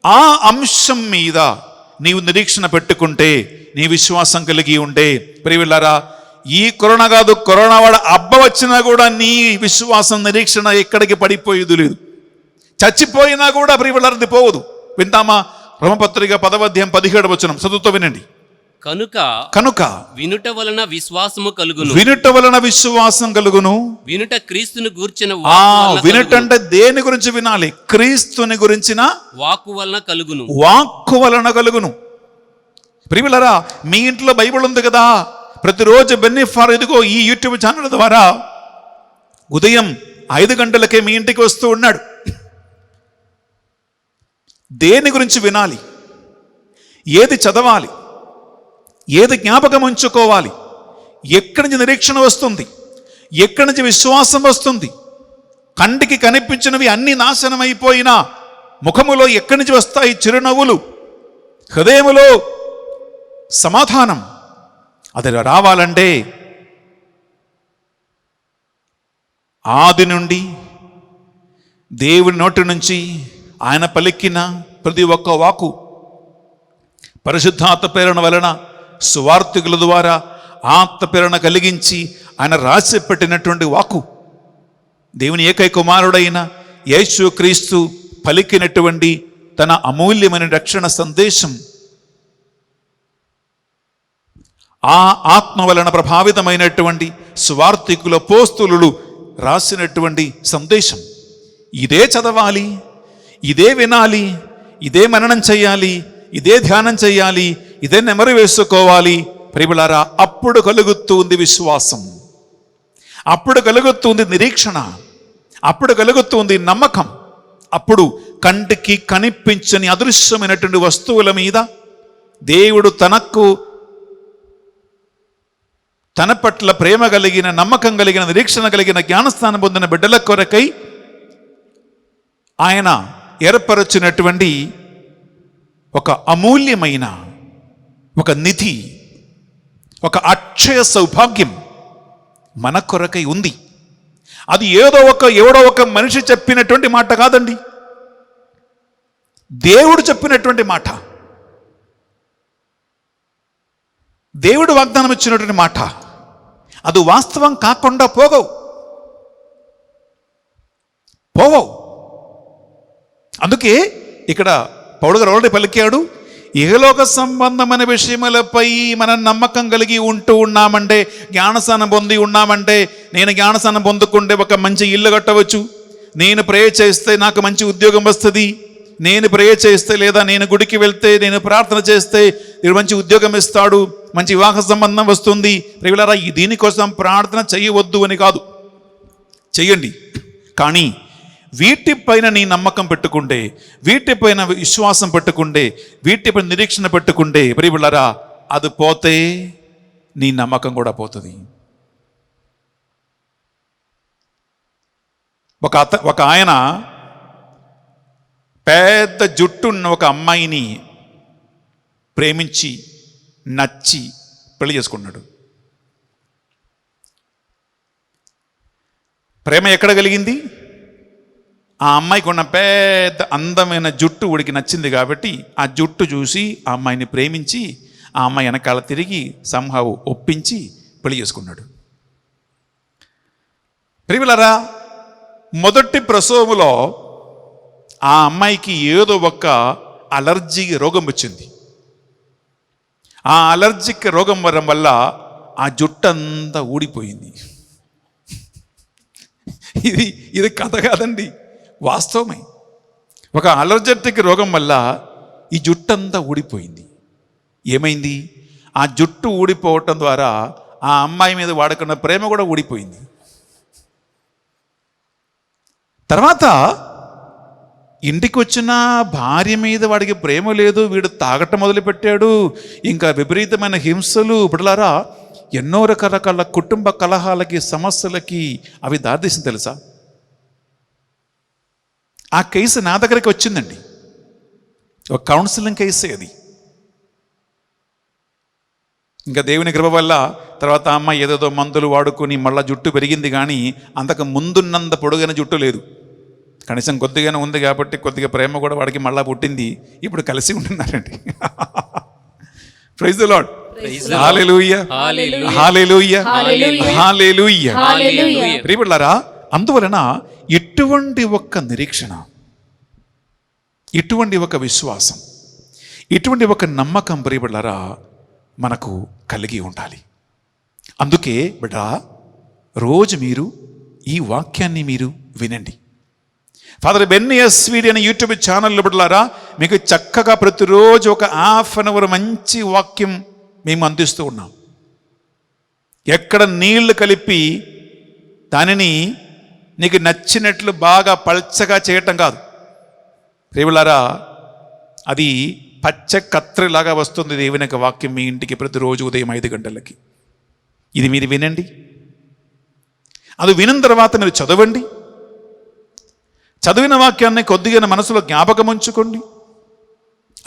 Speaker 2: ఆ అంశం మీద నీవు నిరీక్షణ పెట్టుకుంటే, నీ విశ్వాసం కలిగి ఉంటే, ప్రియవిల్లారా, ఈ కరోనా కాదు, కరోనా వాడు అబ్బ వచ్చినా కూడా నీ విశ్వాసం నిరీక్షణ ఎక్కడికి పడిపోయేది లేదు. చచ్చిపోయినా కూడా ప్రియవిల్లారది పోవదు. వింటామా? రోమపత్రిక 10వ అధ్యాయం 17వ వచనం చదువుతూ వినండి.
Speaker 3: కనుక వినుట వలన విశ్వాసము కలుగును,
Speaker 2: వినుట వలన విశ్వాసం కలుగును.
Speaker 3: వినుట క్రీస్తుని గూర్చిన
Speaker 2: వినుట అంటే దేని గురించి వినాలి? క్రీస్తుని గురించిన
Speaker 3: వాక్కు వలన కలుగును,
Speaker 2: వాక్కు వలన కలుగును. ప్రియమిలారా, మీ ఇంట్లో బైబిల్ ఉంది కదా, ప్రతిరోజు బెన్నిఫార్ ఇదిగో ఈ యూట్యూబ్ ఛానల్ ద్వారా ఉదయం 5 గంటలకే మీ ఇంటికి వస్తూ ఉన్నాడు. దేని గురించి వినాలి, ఏది చదవాలి, ఏది జ్ఞాపకం ఉంచుకోవాలి, ఎక్కడి నుంచి నిరీక్షణ వస్తుంది, ఎక్కడి నుంచి విశ్వాసం వస్తుంది? కంటికి కనిపించినవి అన్ని నాశనం అయిపోయినా ముఖములో ఎక్కడి నుంచి వస్తాయి చిరునవ్వులు, హృదయములో సమాధానం? అది రావాలంటే ఆది నుండి దేవుని నోటి నుంచి ఆయన పలికిన ప్రతి ఒక్క వాకు పరిశుద్ధాత్మ ప్రేరణ వలన సువార్తికుల ద్వారా ఆత్మ ప్రేరణ కలిగించి ఆయన రాసి పెట్టినటువంటి వాకు, దేవుని ఏకైక కుమారుడైన యేసు క్రీస్తు పలికినటువంటి తన అమూల్యమైన రక్షణ సందేశం, ఆ ఆత్మ వలన ప్రభావితమైనటువంటి సువార్తికుల అపోస్తలులు రాసినటువంటి సందేశం. ఇదే చదవాలి, ఇదే వినాలి, ఇదే మననం చేయాలి, ఇదే ధ్యానం చేయాలి, ఇదే నెమరు వేసుకోవాలి ప్రియులారా. అప్పుడు కలుగుతుంది విశ్వాసం, అప్పుడు కలుగుతుంది నిరీక్షణ, అప్పుడు కలుగుతుంది నమ్మకం. అప్పుడు కంటికి కనిపించని అదృశ్యమైనటువంటి వస్తువుల మీద దేవుడు తన పట్ల ప్రేమ కలిగిన, నమ్మకం కలిగిన, నిరీక్షణ కలిగిన, జ్ఞానస్థానం పొందిన బిడ్డల కొరకై ఆయన ఏర్పరచినటువంటి ఒక అమూల్యమైన ఒక నిధి, ఒక అక్షయ సౌభాగ్యం మన కొరకై ఉంది. అది ఎవడో ఒక మనిషి చెప్పినటువంటి మాట కాదండి, దేవుడు చెప్పినటువంటి మాట, దేవుడు వాగ్దానం ఇచ్చినటువంటి మాట. అది వాస్తవం కాకుండా పోగవు. అందుకే ఇక్కడ పౌలు గారు ఆల్రెడీ పలికాడు, ఇహలోక సంబంధమైన విషయములపై మనం నమ్మకం కలిగి ఉంటూ ఉన్నామంటే, జ్ఞానస్నానం పొంది ఉన్నామంటే, నేను జ్ఞానస్నానం పొందుకుంటే ఒక మంచి ఇల్లు కట్టవచ్చు, నేను ప్రే చేస్తే నాకు మంచి ఉద్యోగం వస్తుంది, నేను ప్రే చేస్తే లేదా నేను గుడికి వెళ్తే, నేను ప్రార్థన చేస్తే దేవుడు మంచి ఉద్యోగం ఇస్తాడు, మంచి వివాహ సంబంధం వస్తుంది. ప్రియులారా, దీనికోసం ప్రార్థన చేయవద్దు అని కాదు, చెయ్యండి. కానీ వీటిపైన నీ నమ్మకం పెట్టుకుంటే, వీటిపైన విశ్వాసం పెట్టుకుంటే, వీటిపైన నిరీక్షణ పెట్టుకుంటే ప్రియులారా, అది పోతే నీ నమ్మకం కూడా పోతుంది. ఒక ఆయన పెద్ద జుట్టున్న ఒక అమ్మాయిని ప్రేమించి నచ్చి పెళ్లి చేసుకున్నాడు. ప్రేమ ఎక్కడ కలిగింది? ఆ అమ్మాయికి ఉన్న పెద్ద అందమైన జుట్టు ఉడికి నచ్చింది కాబట్టి ఆ జుట్టు చూసి ఆ అమ్మాయిని ప్రేమించి ఆ అమ్మాయి వెనకాల తిరిగి సంహావు ఒప్పించి పెళ్లి చేసుకున్నాడు. ప్రియులారా, మొదటి ప్రసవములో ఆ అమ్మాయికి ఏదో ఒక అలర్జీ రోగం వచ్చింది. ఆ అలర్జిక్ రోగం వల్ల ఆ జుట్టంతా ఊడిపోయింది. ఇది కథ కాదండి, వాస్తవమే. ఒక అలర్జెటిక్ రోగం వల్ల ఈ జుట్టంతా ఊడిపోయింది. ఏమైంది? ఆ జుట్టు ఊడిపోవటం ద్వారా ఆ అమ్మాయి మీద వాడుకున్న ప్రేమ కూడా ఊడిపోయింది. తర్వాత ఇంటికి వచ్చిన భార్య మీద వాడికి ప్రేమ లేదు, వీడు తాగటం మొదలుపెట్టాడు, ఇంకా విపరీతమైన హింసలు. బిడ్డలారా, ఎన్నో రకరకాల కుటుంబ కలహాలకి, సమస్యలకి అవి దారితీసింది తెలుసా? ఆ కేసు నా దగ్గరికి వచ్చిందండి, ఒక కౌన్సిలింగ్ కేసే అది. ఇంకా దేవుని కృప వల్ల తర్వాత అమ్మాయి ఏదేదో మందులు వాడుకొని మళ్ళీ జుట్టు పెరిగింది, కానీ అంతకు ముందున్నంత పొడుగైన జుట్టు లేదు. కనీసం కొద్దిగానే ఉంది కాబట్టి కొద్దిగా ప్రేమ కూడా వాడికి మళ్ళా పుట్టింది. ఇప్పుడు కలిసి ఉంటున్నారండి. Praise the Lord. Hallelujah, hallelujah, hallelujah. ప్రియబిడ్డలారా, అందువలన ఇటువంటి ఒక నిరీక్షణ, ఇటువంటి ఒక విశ్వాసం, ఇటువంటి ఒక నమ్మకం ప్రియబిడ్డలారా మనకు కలిగి ఉండాలి. అందుకే బిడ్డ, రోజు మీరు ఈ వాక్యాన్ని మీరు వినండి. ఫాదర్ బెన్నీ ఎస్వీడి అనే యూట్యూబ్ ఛానల్లో బిడ్డలారా మీకు చక్కగా ప్రతిరోజు ఒక ½ అన్ అవర్ మంచి వాక్యం మేము అందిస్తూ ఉన్నాం. ఎక్కడ నీళ్లు కలిపి దానిని నీకు నచ్చినట్లు బాగా పల్చగా చేయటం కాదు ప్రియులారా, అది పచ్చ కత్రిలాగా వస్తుంది దేవుని యొక్క వాక్యం మీ ఇంటికి ప్రతిరోజు ఉదయం 5 గంటలకి. ఇది మీరు వినండి. అది విన్న తర్వాత మీరు చదవండి. చదివిన వాక్యాన్ని కొద్దిగా మనసులో జ్ఞాపకం ఉంచుకోండి,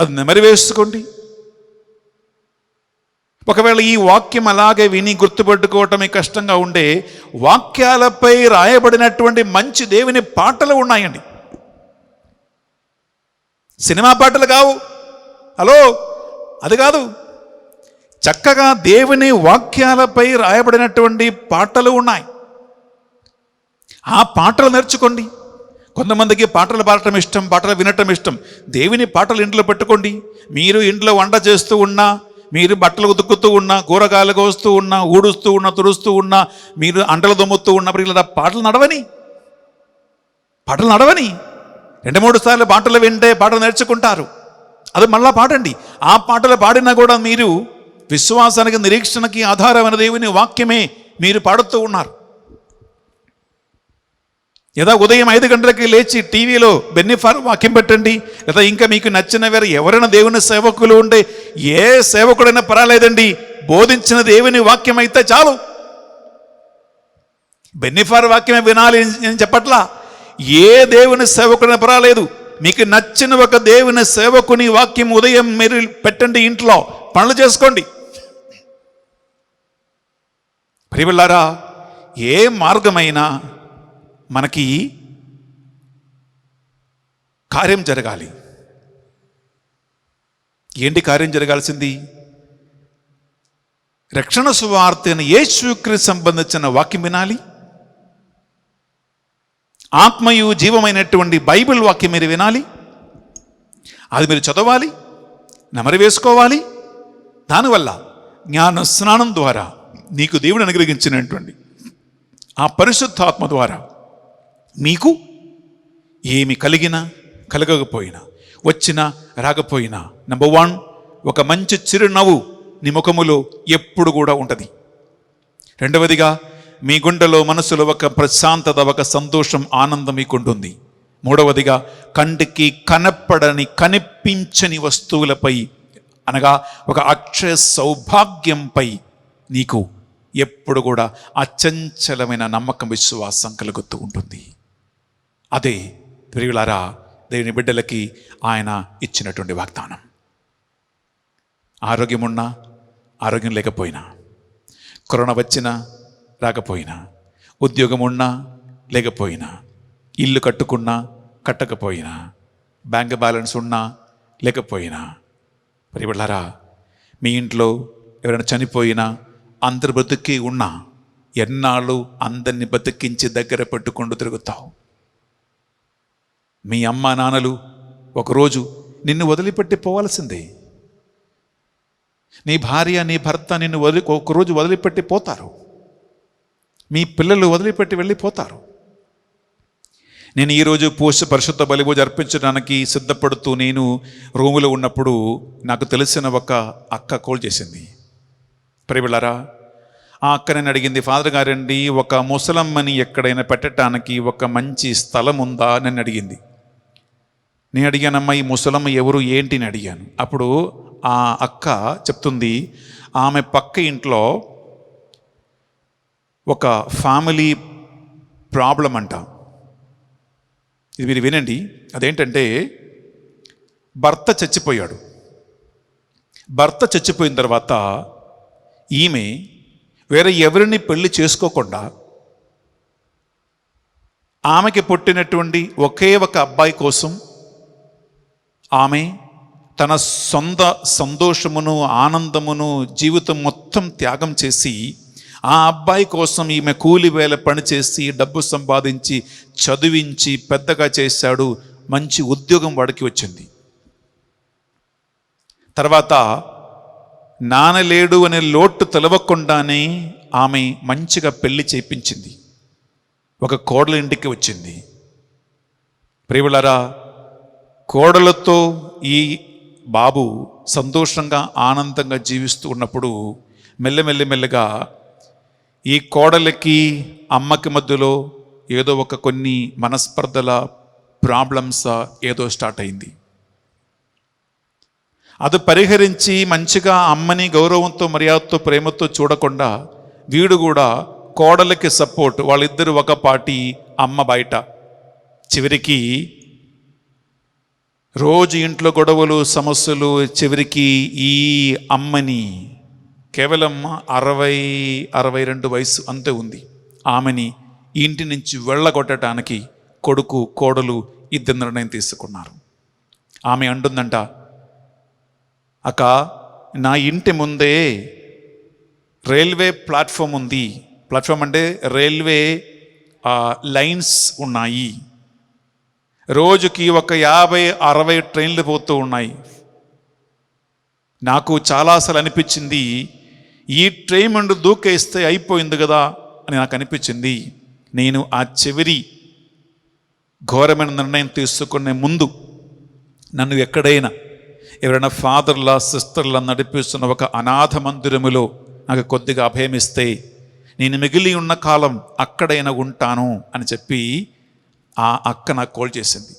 Speaker 2: అది నెమరు వేసుకోండి. ఒకవేళ ఈ వాక్యం అలాగే విని గుర్తుపెట్టుకోవటమే కష్టంగా ఉండే, వాక్యాలపై రాయబడినటువంటి మంచి దేవుని పాటలు ఉన్నాయండి. సినిమా పాటలు కావు. హలో, అది కాదు. చక్కగా దేవుని వాక్యాలపై రాయబడినటువంటి పాటలు ఉన్నాయి. ఆ పాటలు నేర్చుకోండి. కొంతమందికి పాటలు పాడటం ఇష్టం, పాటలు వినటం ఇష్టం. దేవుని పాటలు ఇంట్లో పెట్టుకోండి. మీరు ఇంట్లో వంట చేస్తూ ఉన్నా, మీరు బట్టలు ఉతుకుతూ ఉన్నా, కూరగాయలు కోస్తూ ఉన్నా, ఊడుస్తూ ఉన్నా, తుడుస్తూ ఉన్నా, మీరు అంటలు దుమ్ముతూ ఉన్నప్పుడు ఇలా పాటలు నడవని 2-3 సార్లు పాటలు వింటే పాటలు నేర్చుకుంటారు. అది మళ్ళా పాడండి. ఆ పాటలు పాడినా కూడా మీరు విశ్వాసానికి, నిరీక్షణకి ఆధారమైన దేవుని వాక్యమే మీరు పాడుతూ ఉన్నారు. లేదా ఉదయం 5 గంటలకి లేచి టీవీలో బెన్నిఫార్ వాక్యం పెట్టండి. లేదా ఇంకా మీకు నచ్చిన వేరే ఎవరైనా దేవుని సేవకులు ఉంటే, ఏ సేవకుడైనా పర్వాలేదండి, బోధించిన దేవుని వాక్యం అయితే చాలు. బెన్నిఫార్ వాక్యమే వినాలి నేను చెప్పట్లా. ఏ దేవుని సేవకుడైనా పర్వాలేదు, మీకు నచ్చిన ఒక దేవుని సేవకుని వాక్యం ఉదయం మీరు పెట్టండి, ఇంట్లో పనులు చేసుకోండి. ప్రియలారా, ఏ మార్గమైనా మనకి కార్యం జరగాలి. ఏంటి కార్యం జరగాల్సింది? రక్షణ సువార్త అయిన యేసుక్రీస్తుకు సంబంధించిన వాక్యం వినాలి. ఆత్మయు జీవమైనటువంటి బైబిల్ వాక్యం మీరు వినాలి. అది మీరు చదవాలి, నెమరు వేసుకోవాలి. దానివల్ల జ్ఞాన స్నానం ద్వారా నీకు దేవుడు అనుగ్రహించినటువంటి ఆ పరిశుద్ధాత్మ ద్వారా మీకు ఏమి కలిగినా కలగకపోయినా, వచ్చినా రాకపోయినా, నంబర్ 1, ఒక మంచి చిరునవ్వు నీ ముఖములో ఎప్పుడు కూడా ఉంటుంది. రెండవదిగా, మీ గుండెలో, మనసులో ఒక ప్రశాంతత, ఒక సంతోషం, ఆనందం మీకు ఉంటుంది. మూడవదిగా, కంటికి కనపడని, కనిపించని వస్తువులపై, అనగా ఒక అక్షయ సౌభాగ్యంపై నీకు ఎప్పుడు కూడా అచంచలమైన నమ్మకం, విశ్వాసం కలుగుతూ ఉంటుంది. అదే ప్రియులారా దేవుని బిడ్డలకి ఆయన ఇచ్చినటువంటి వాగ్దానం. ఆరోగ్యం ఉన్నా, ఆరోగ్యం లేకపోయినా, కరోనా వచ్చినా రాకపోయినా, ఉద్యోగం ఉన్నా లేకపోయినా, ఇల్లు కట్టుకున్నా కట్టకపోయినా, బ్యాంక్ బ్యాలెన్స్ ఉన్నా లేకపోయినా, ప్రియులారా మీ ఇంట్లో ఎవరైనా చనిపోయినా, అందరు బతుకి ఉన్నా, ఎన్నాళ్ళు అందరిని బతికించి దగ్గర పెట్టుకుంటూ తిరుగుతావు. మీ అమ్మ నాన్నలు ఒకరోజు నిన్ను వదిలిపెట్టి పోవాల్సిందే. నీ భార్య, నీ భర్త నిన్ను ఒకరోజు వదిలిపెట్టి పోతారు. మీ పిల్లలు వదిలిపెట్టి వెళ్ళిపోతారు. నేను ఈరోజు పరిశుద్ధ బలి పూజ అర్పించడానికి సిద్ధపడుతూ నేను రూములో ఉన్నప్పుడు నాకు తెలిసిన ఒక అక్క కాల్ చేసింది. ప్రియలారా, ఆ అక్క నేను అడిగింది, ఫాదర్ గారండి, ఒక ముసలమ్మని ఎక్కడైనా పెట్టడానికి ఒక మంచి స్థలం ఉందా అని అడిగింది. నేను అడిగానమ్మా, ఈ ముసలమ్మ ఎవరు ఏంటి అని అడిగాను. అప్పుడు ఆ అక్క చెప్తుంది, ఆమె పక్క ఇంట్లో ఒక ఫ్యామిలీ ప్రాబ్లం అంట. ఇది మీరు వినండి. అదేంటంటే, భర్త చచ్చిపోయాడు. భర్త చచ్చిపోయిన తర్వాత ఈమె వేరే ఎవరిని పెళ్లి చేసుకోకుండా ఆమెకి పుట్టినటువంటి ఒకే ఒక అబ్బాయి కోసం ఆమె తన సొంత సంతోషమును, ఆనందమును, జీవితం మొత్తం త్యాగం చేసి ఆ అబ్బాయి కోసం ఈమె కూలి వేళ పనిచేసి డబ్బు సంపాదించి చదివించి పెద్దగా చేశాడు. మంచి ఉద్యోగం వాడికి వచ్చింది. తర్వాత నానలేడు అనే లోటు తెలవకుండానే ఆమె మంచిగా పెళ్లి చేయించింది. ఒక కోడల ఇంటికి వచ్చింది. ప్రియులారా, కోడలతో ఈ బాబు సంతోషంగా, ఆనందంగా జీవిస్తూ ఉన్నప్పుడు మెల్లమెల్లగా ఈ కోడలికి అమ్మకి మధ్యలో ఏదో ఒక కొన్ని మనస్పర్ధల ప్రాబ్లమ్స్ ఏదో స్టార్ట్ అయింది. అది పరిహరించి మంచిగా అమ్మని గౌరవంతో, మర్యాదతో, ప్రేమతో చూడకుండా వీడు కూడా కోడలికి సపోర్ట్, వాళ్ళిద్దరు ఒక పార్టీ, అమ్మ బయట. చివరికి రోజు ఇంట్లో గొడవలు, సమస్యలు. చివరికి ఈ అమ్మని, కేవలం 60-62 వయసు అంతే ఉంది, ఆమెని ఇంటి నుంచి వెళ్ళగొట్టడానికి కొడుకు, కోడలు ఇద్దరు నిర్ణయం తీసుకున్నారు. ఆమె అంటుందంట, అక్క నా ఇంటి ముందే రైల్వే ప్లాట్ఫామ్ ఉంది. ప్లాట్ఫామ్ అంటే రైల్వే లైన్స్ ఉన్నాయి. రోజుకి ఒక 50-60 ట్రైన్లు పోతూ ఉన్నాయి. నాకు చాలాసార్లు అనిపించింది, ఈ ట్రైన్ ముందు దూకేస్తే అయిపోయింది కదా అని నాకు అనిపించింది. నేను ఆ చివరి ఘోరమైన నిర్ణయం తీసుకునే ముందు నన్ను ఎక్కడైనా ఎవరైనా ఫాదర్లా సిస్టర్లా నడిపిస్తున్న ఒక అనాథ మందిరములో నాకు కొద్దిగా అభయమిస్తే నేను మిగిలి ఉన్న కాలం అక్కడైనా ఉంటాను అని చెప్పి ఆ అక్క నాకు కాల్ చేసింది.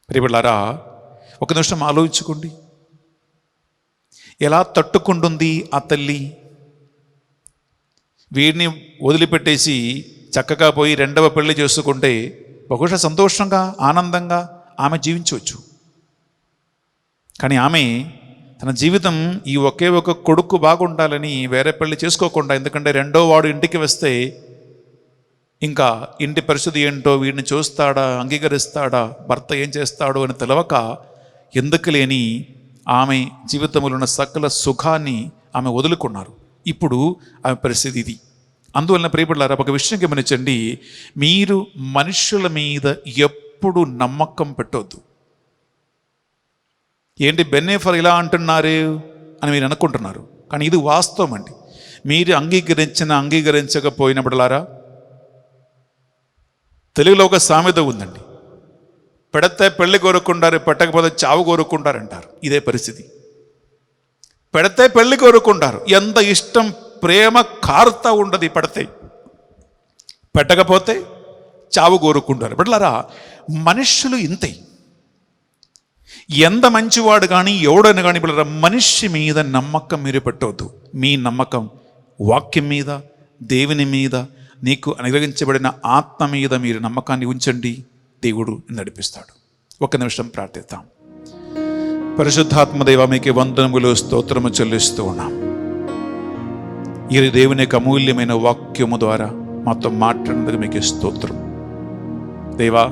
Speaker 2: ప్రియబిడ్డలారా, ఒక నిమిషం ఆలోచించుకోండి, ఎలా తట్టుకుంటుంది ఆ తల్లి. వీడిని వదిలిపెట్టేసి చక్కగా పోయి రెండవ పెళ్లి చేసుకుంటే బహుశా సంతోషంగా ఆనందంగా ఆమె జీవించవచ్చు. కానీ ఆమె తన జీవితం ఈ ఒకే ఒక కొడుకు బాగుండాలని వేరే పెళ్లి చేసుకోకుండా, ఎందుకంటే రెండో వాడు ఇంటికి వస్తే ఇంకా ఇంటి పరిస్థితి ఏంటో, వీడిని చూస్తాడా, అంగీకరిస్తాడా, భర్త ఏం చేస్తాడో అని తెలవక ఎందుకు లేని ఆమె జీవితంలో ఉన్న సకల సుఖాన్ని ఆమె వదులుకున్నారు. ఇప్పుడు ఆమె పరిస్థితి ఇది. అందువలన ప్రియబిడ్డలారా, ఒక విషయం గమనించండి, మీరు మనుషుల మీద ఎప్పుడు నమ్మకం పెట్టొద్దు. ఏంటి బెన్నెఫర్ ఇలా అంటున్నారు అని మీరు అనుకుంటున్నారు, కానీ ఇది వాస్తవం అండి. మీరు అంగీకరించకపోయినప్పుడులారా, తెలుగులో ఒక సామెత ఉందండి, పెడితే పెళ్లి కోరుకుంటారు, పెట్టకపోతే చావు కోరుకుంటారంటారు. ఇదే పరిస్థితి. పెడితే పెళ్లి కోరుకుంటారు, ఎంత ఇష్టం ప్రేమ కారుతా ఉండదు. పెడితే పెట్టకపోతే చావు కోరుకుంటారు. బిడ్డలారా, మనుషులు ఇంతే. ఎంత మంచివాడు కానీ ఎవడని కానీ బిడ్డలారా, మనిషి మీద నమ్మకం మీరు పెట్టవద్దు. మీ నమ్మకం వాక్యం మీద, దేవుని మీద, నీకు అనుగ్రహించబడిన ఆత్మ మీద మీరు నమ్మకాన్ని ఉంచండి. దేవుడు నడిపిస్తాడు. ఒక నిమిషం ప్రార్థిద్దాం. పరిశుద్ధాత్మదేవ, మీకు వందనములు స్తోత్రము చెల్లిస్తూ ఉన్నాం. ఈ దేవుని యొక్క అమూల్యమైన వాక్యము ద్వారా మాతో మాట్లాడినందుకు మీకు స్తోత్రం. దేవా,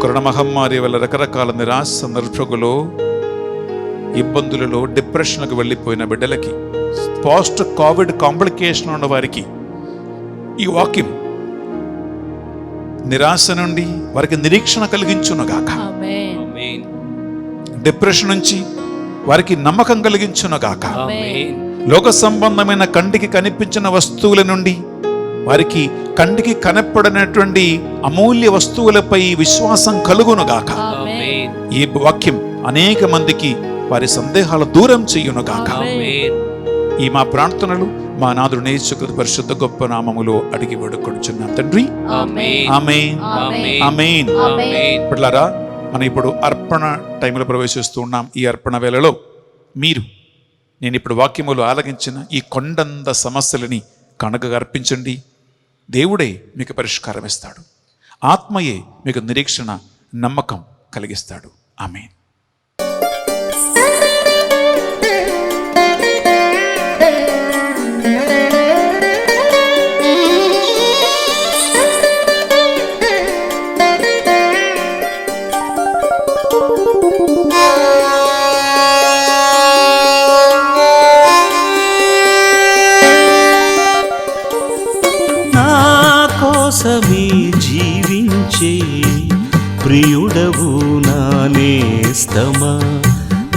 Speaker 2: కరోనా మహమ్మారి వల్ల రకరకాల నిరాశ సందర్భంలో, ఇబ్బందులలో, డిప్రెషన్లకు వెళ్ళిపోయిన బిడ్డలకి, పోస్ట్ కోవిడ్ కాంప్లికేషన్ ఉన్న వారికి ఈ వాక్యం నిరాశ నుండి వారికి నిరీక్షణ కలిగించునుగాక. డిప్రెషన్ నుంచి వారికి నమ్మకం కలిగించునుగాక. లోక సంబంధమైన కంటికి కనిపించిన వస్తువుల నుండి వారికి కంటికి కనపడినటువంటి అమూల్య వస్తువులపై విశ్వాసం కలుగునుగాక. ఈ వాక్యం అనేక మందికి వారి సందేహాలు దూరం చేయునుగాక. ఈ మా ప్రార్థనలు మా నాథుడు యేసుక్రీస్తు పరిశుద్ధ గొప్ప నామములో అడిగి వేడుకొనుచున్నాం తండ్రి. ఆమేన్, ఆమేన్. బిడ్డలారా, మనం ఇప్పుడు అర్పణ టైంలో ప్రవేశిస్తూ ఉన్నాం. ఈ అర్పణ వేళలో మీరు, నేను ఇప్పుడు వాక్యములు ఆలగించిన ఈ కొండంత సమస్యలని కనుకగా అర్పించండి. దేవుడే మీకు పరిష్కారం ఇస్తాడు. ఆత్మయే మీకు నిరీక్షణ, నమ్మకం కలిగిస్తాడు. ఆమేన్.
Speaker 1: కోసమే జీవించే ప్రియుడవు నా నేస్తమా,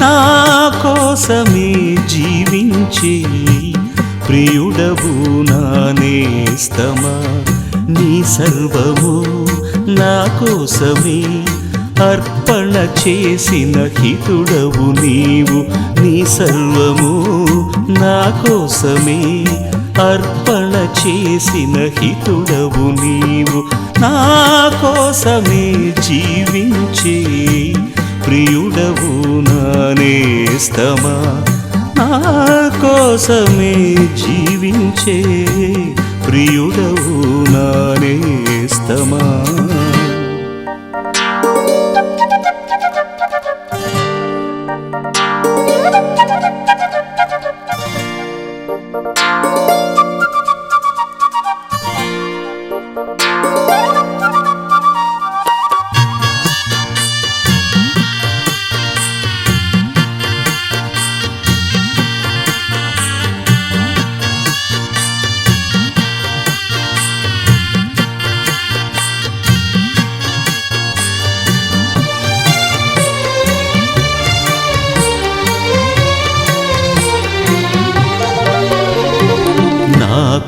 Speaker 1: నా కోసమే జీవించే ప్రియుడవు నా నేస్తమా, నీ సర్వము నా కోసమే అర్పణ చేసిన హితుడవు నీవు, నీ సర్వము నా కోసమే అర్పణ చేసిన హితుడవు నీవు, నా కోసమే జీవించే ప్రియుడవు నా నేస్తమా, నా కోసమే జీవించే ప్రియుడవు నా నేస్తమా.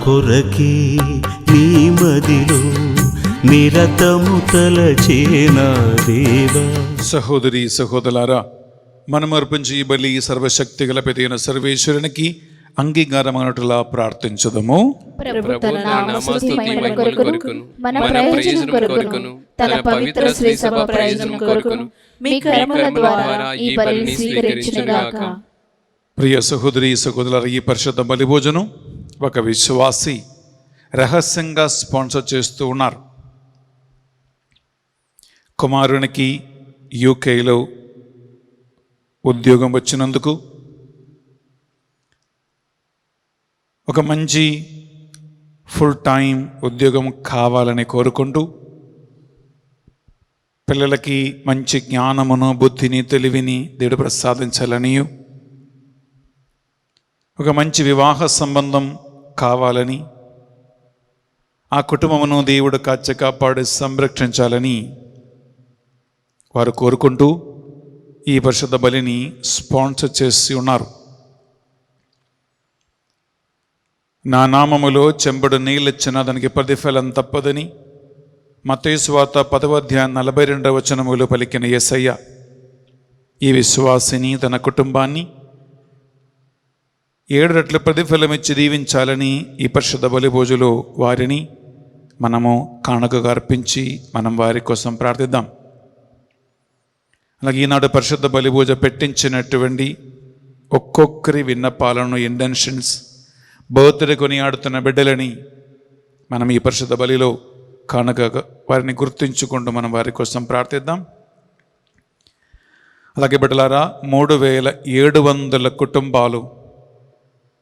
Speaker 1: కొరకే నీ మదిలో నిరతము తలచేనా దేవా.
Speaker 2: సహోదరి సహోదరులారా, మనం అర్పించి ఈ బలి సర్వశక్తి గల పెదైన సర్వేశ్వరునికి అంగీకారమైనట్లా ప్రార్థించదము.
Speaker 5: ప్రభు తన నామస్తుతి మహిమ కొరకును మన ప్రయోజనం కొరకును తన పవిత్ర శ్రీ సభ ప్రయోజనం కొరకును మీ కర్మల ద్వారా ఈ బలిని స్వీకరించుగాక.
Speaker 2: ప్రియ సహోదరి సహోదరులారా, ఈ పరిశుద్ధ బలి భోజనం ఒక విశ్వాసి రహస్యంగా స్పాన్సర్ చేస్తూ ఉన్నారు. కుమారునికి యూకేలో ఉద్యోగం వచ్చినందుకు, ఒక మంచి ఫుల్ టైం ఉద్యోగం కావాలని కోరుకుంటూ, పిల్లలకి మంచి జ్ఞానమును బుద్ధిని తెలివిని దేవుడు ప్రసాదించాలని, ఒక మంచి వివాహ సంబంధం కావాలని, ఆ కుటుంబమును దేవుడు కాపాడి సంరక్షించాలని వారు కోరుకుంటూ ఈ పరిశుద్ధ బలిని స్పాన్సర్ చేసి ఉన్నారు. నా నామములో చెంబుడు నీళ్ళిచ్చిన దానికి ప్రతిఫలం తప్పదని మత్తయి సువార్త 10:42 పలికిన యేసయ్య ఈ విశ్వాసిని తన కుటుంబాన్ని 7 రెట్ల ప్రతిఫలమిచ్చి దీవించాలని ఈ పరిశుద్ధ బలి భోజులో వారిని మనము కానుకగా అర్పించి మనం వారి కోసం ప్రార్థిద్దాం. అలాగే ఈనాడు పరిశుద్ధ బలి పూజ పెట్టించినటువంటి ఒక్కొక్కరి విన్నపాలను, ఇంటెన్షన్స్, బర్త్డే కొనియాడుతున్న బిడ్డలని మనం ఈ పరిశుద్ధ బలిలో కానుకగా వారిని గుర్తించుకుంటూ మనం వారి కోసం ప్రార్థిద్దాం. అలాగే బిడ్డలారా, 3700 కుటుంబాలు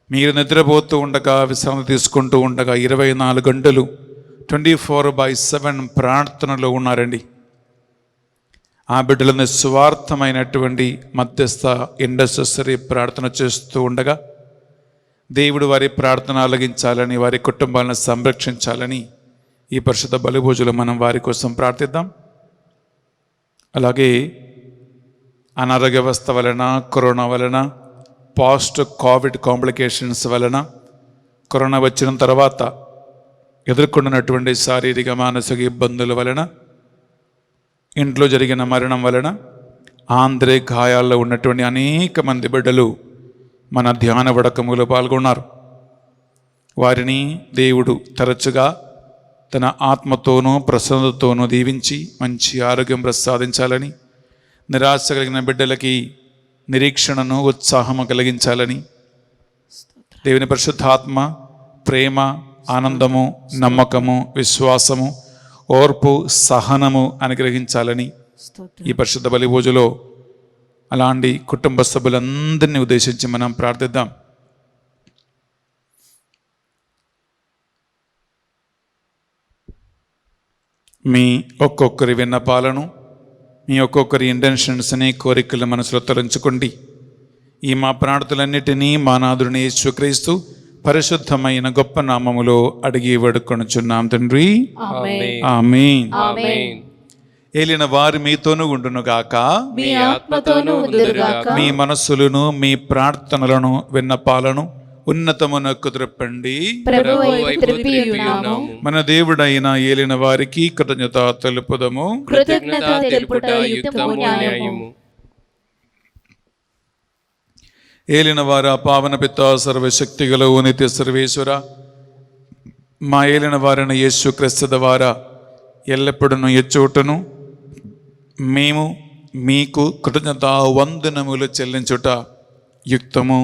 Speaker 2: మీరు నిద్రపోతూ ఉండగా, విశ్రాంతి తీసుకుంటూ ఉండగా 24 గంటలు 24/7 ప్రార్థనలో ఉన్నారండి. ఆ బిడ్డలను స్వార్థమైనటువంటి మధ్యస్థ ఇండస్ట్రీ ప్రార్థన చేస్తూ ఉండగా దేవుడు వారి ప్రార్థన ఆలగించాలని, వారి కుటుంబాలను సంరక్షించాలని ఈ పరిశుద్ధ బలి భోజులు మనం వారి కోసం ప్రార్థిద్దాం. అలాగే అనారోగ్య వ్యవస్థ వలన, కరోనా వలన, పోస్ట్ కోవిడ్ కాంప్లికేషన్స్ వలన, కరోనా వచ్చిన తర్వాత ఎదుర్కొన్నటువంటి శారీరక మానసిక ఇబ్బందుల వలన, ఇంట్లో జరిగిన మరణం వలన, ఆంధ్రే గాయాల్లో ఉన్నటువంటి అనేక మంది బిడ్డలు మన ధ్యాన వడకములో పాల్గొన్నారు. వారిని దేవుడు తరచుగా తన ఆత్మతోనూ ప్రసన్నతోనూ దీవించి మంచి ఆరోగ్యం ప్రసాదించాలని, నిరాశ కలిగిన బిడ్డలకి నిరీక్షణను, ఉత్సాహము కలిగించాలని, దేవుని పరిశుద్ధాత్మ ప్రేమ, ఆనందము, నమ్మకము, విశ్వాసము, ఓర్పు, సహనము అనుగ్రహించాలని ఈ పరిశుద్ధ బలి పూజలో అలాంటి కుటుంబ సభ్యులందరినీ ఉద్దేశించి మనం ప్రార్థిద్దాం. మీ ఒక్కొక్కరి విన్నపాలను, మీ ఒక్కొక్కరి ఇంటెన్షన్స్ని, కోరికలు మనసులో తలంచుకోండి. ఈ మా ప్రార్థనలన్నిటినీ మా నాథుని యేసుక్రీస్తు పరిశుద్ధమైన గొప్ప నామములో అడిగి వేడుకొనుచున్నాం తండ్రి, ఆమేన్. ఏలిన వారు మీతోనూ ఉండునుగాక,
Speaker 5: మీ ఆత్మతోనూ ఉండునుగాక.
Speaker 2: మీ మనస్సులను, మీ ప్రార్థనలను, విన్నపాలను ఉన్నతమునకు త్రిప్పండి.
Speaker 5: ప్రభువైపు త్రిప్పి ఉన్నాము.
Speaker 2: మన దేవుడైన ఏలిన వారికి కృతజ్ఞత తెలుపుదము.
Speaker 5: కృతజ్ఞత తెలుపుట యుక్తము న్యాయము.
Speaker 2: ఏలిన వార పావన పిత సర్వశక్తిగల నిత్య సర్వేశ్వర, మా ఏలిన వారిన యేసు క్రీస్తు ద్వారా ఎల్లప్పుడూ ఎచ్చోటను మేము మీకు కృతజ్ఞత వందనములు చెల్లించుట యుక్తము,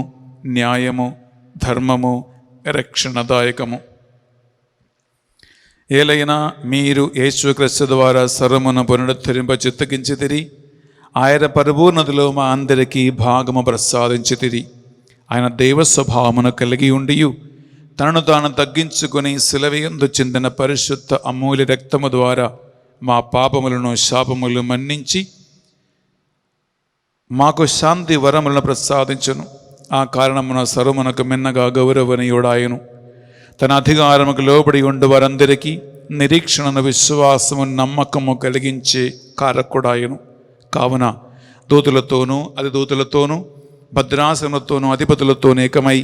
Speaker 2: న్యాయము, ధర్మము, రక్షణదాయకము. ఏలైనా మీరు యేసు క్రీస్తు ద్వారా సర్వమును పునరుద్ధరింప చిత్తగించితిరి. ఆయన పరిపూర్ణతలో మా అందరికీ భాగము ప్రసాదించితిరి. ఆయన దైవ స్వభావమును కలిగి ఉండి తనను తాను తగ్గించుకొని శిలవయందు చెందిన పరిశుద్ధ అమూల్య రక్తము ద్వారా మా పాపములను, శాపములను మన్నించి మాకు శాంతి వరములను ప్రసాదించును. ఆ కారణమున సర్వమునకు మిన్నగా గౌరవనీయుడాయను. తన అధికారముకు లోబడి ఉండు వారందరికీ నిరీక్షణను, విశ్వాసము, నమ్మకము కలిగించే కారకుడాయను. కావున దూతులతోనూ, అధిదూతులతోనూ, భద్రాసనతోనూ, అధిపతులతోనూ ఏకమై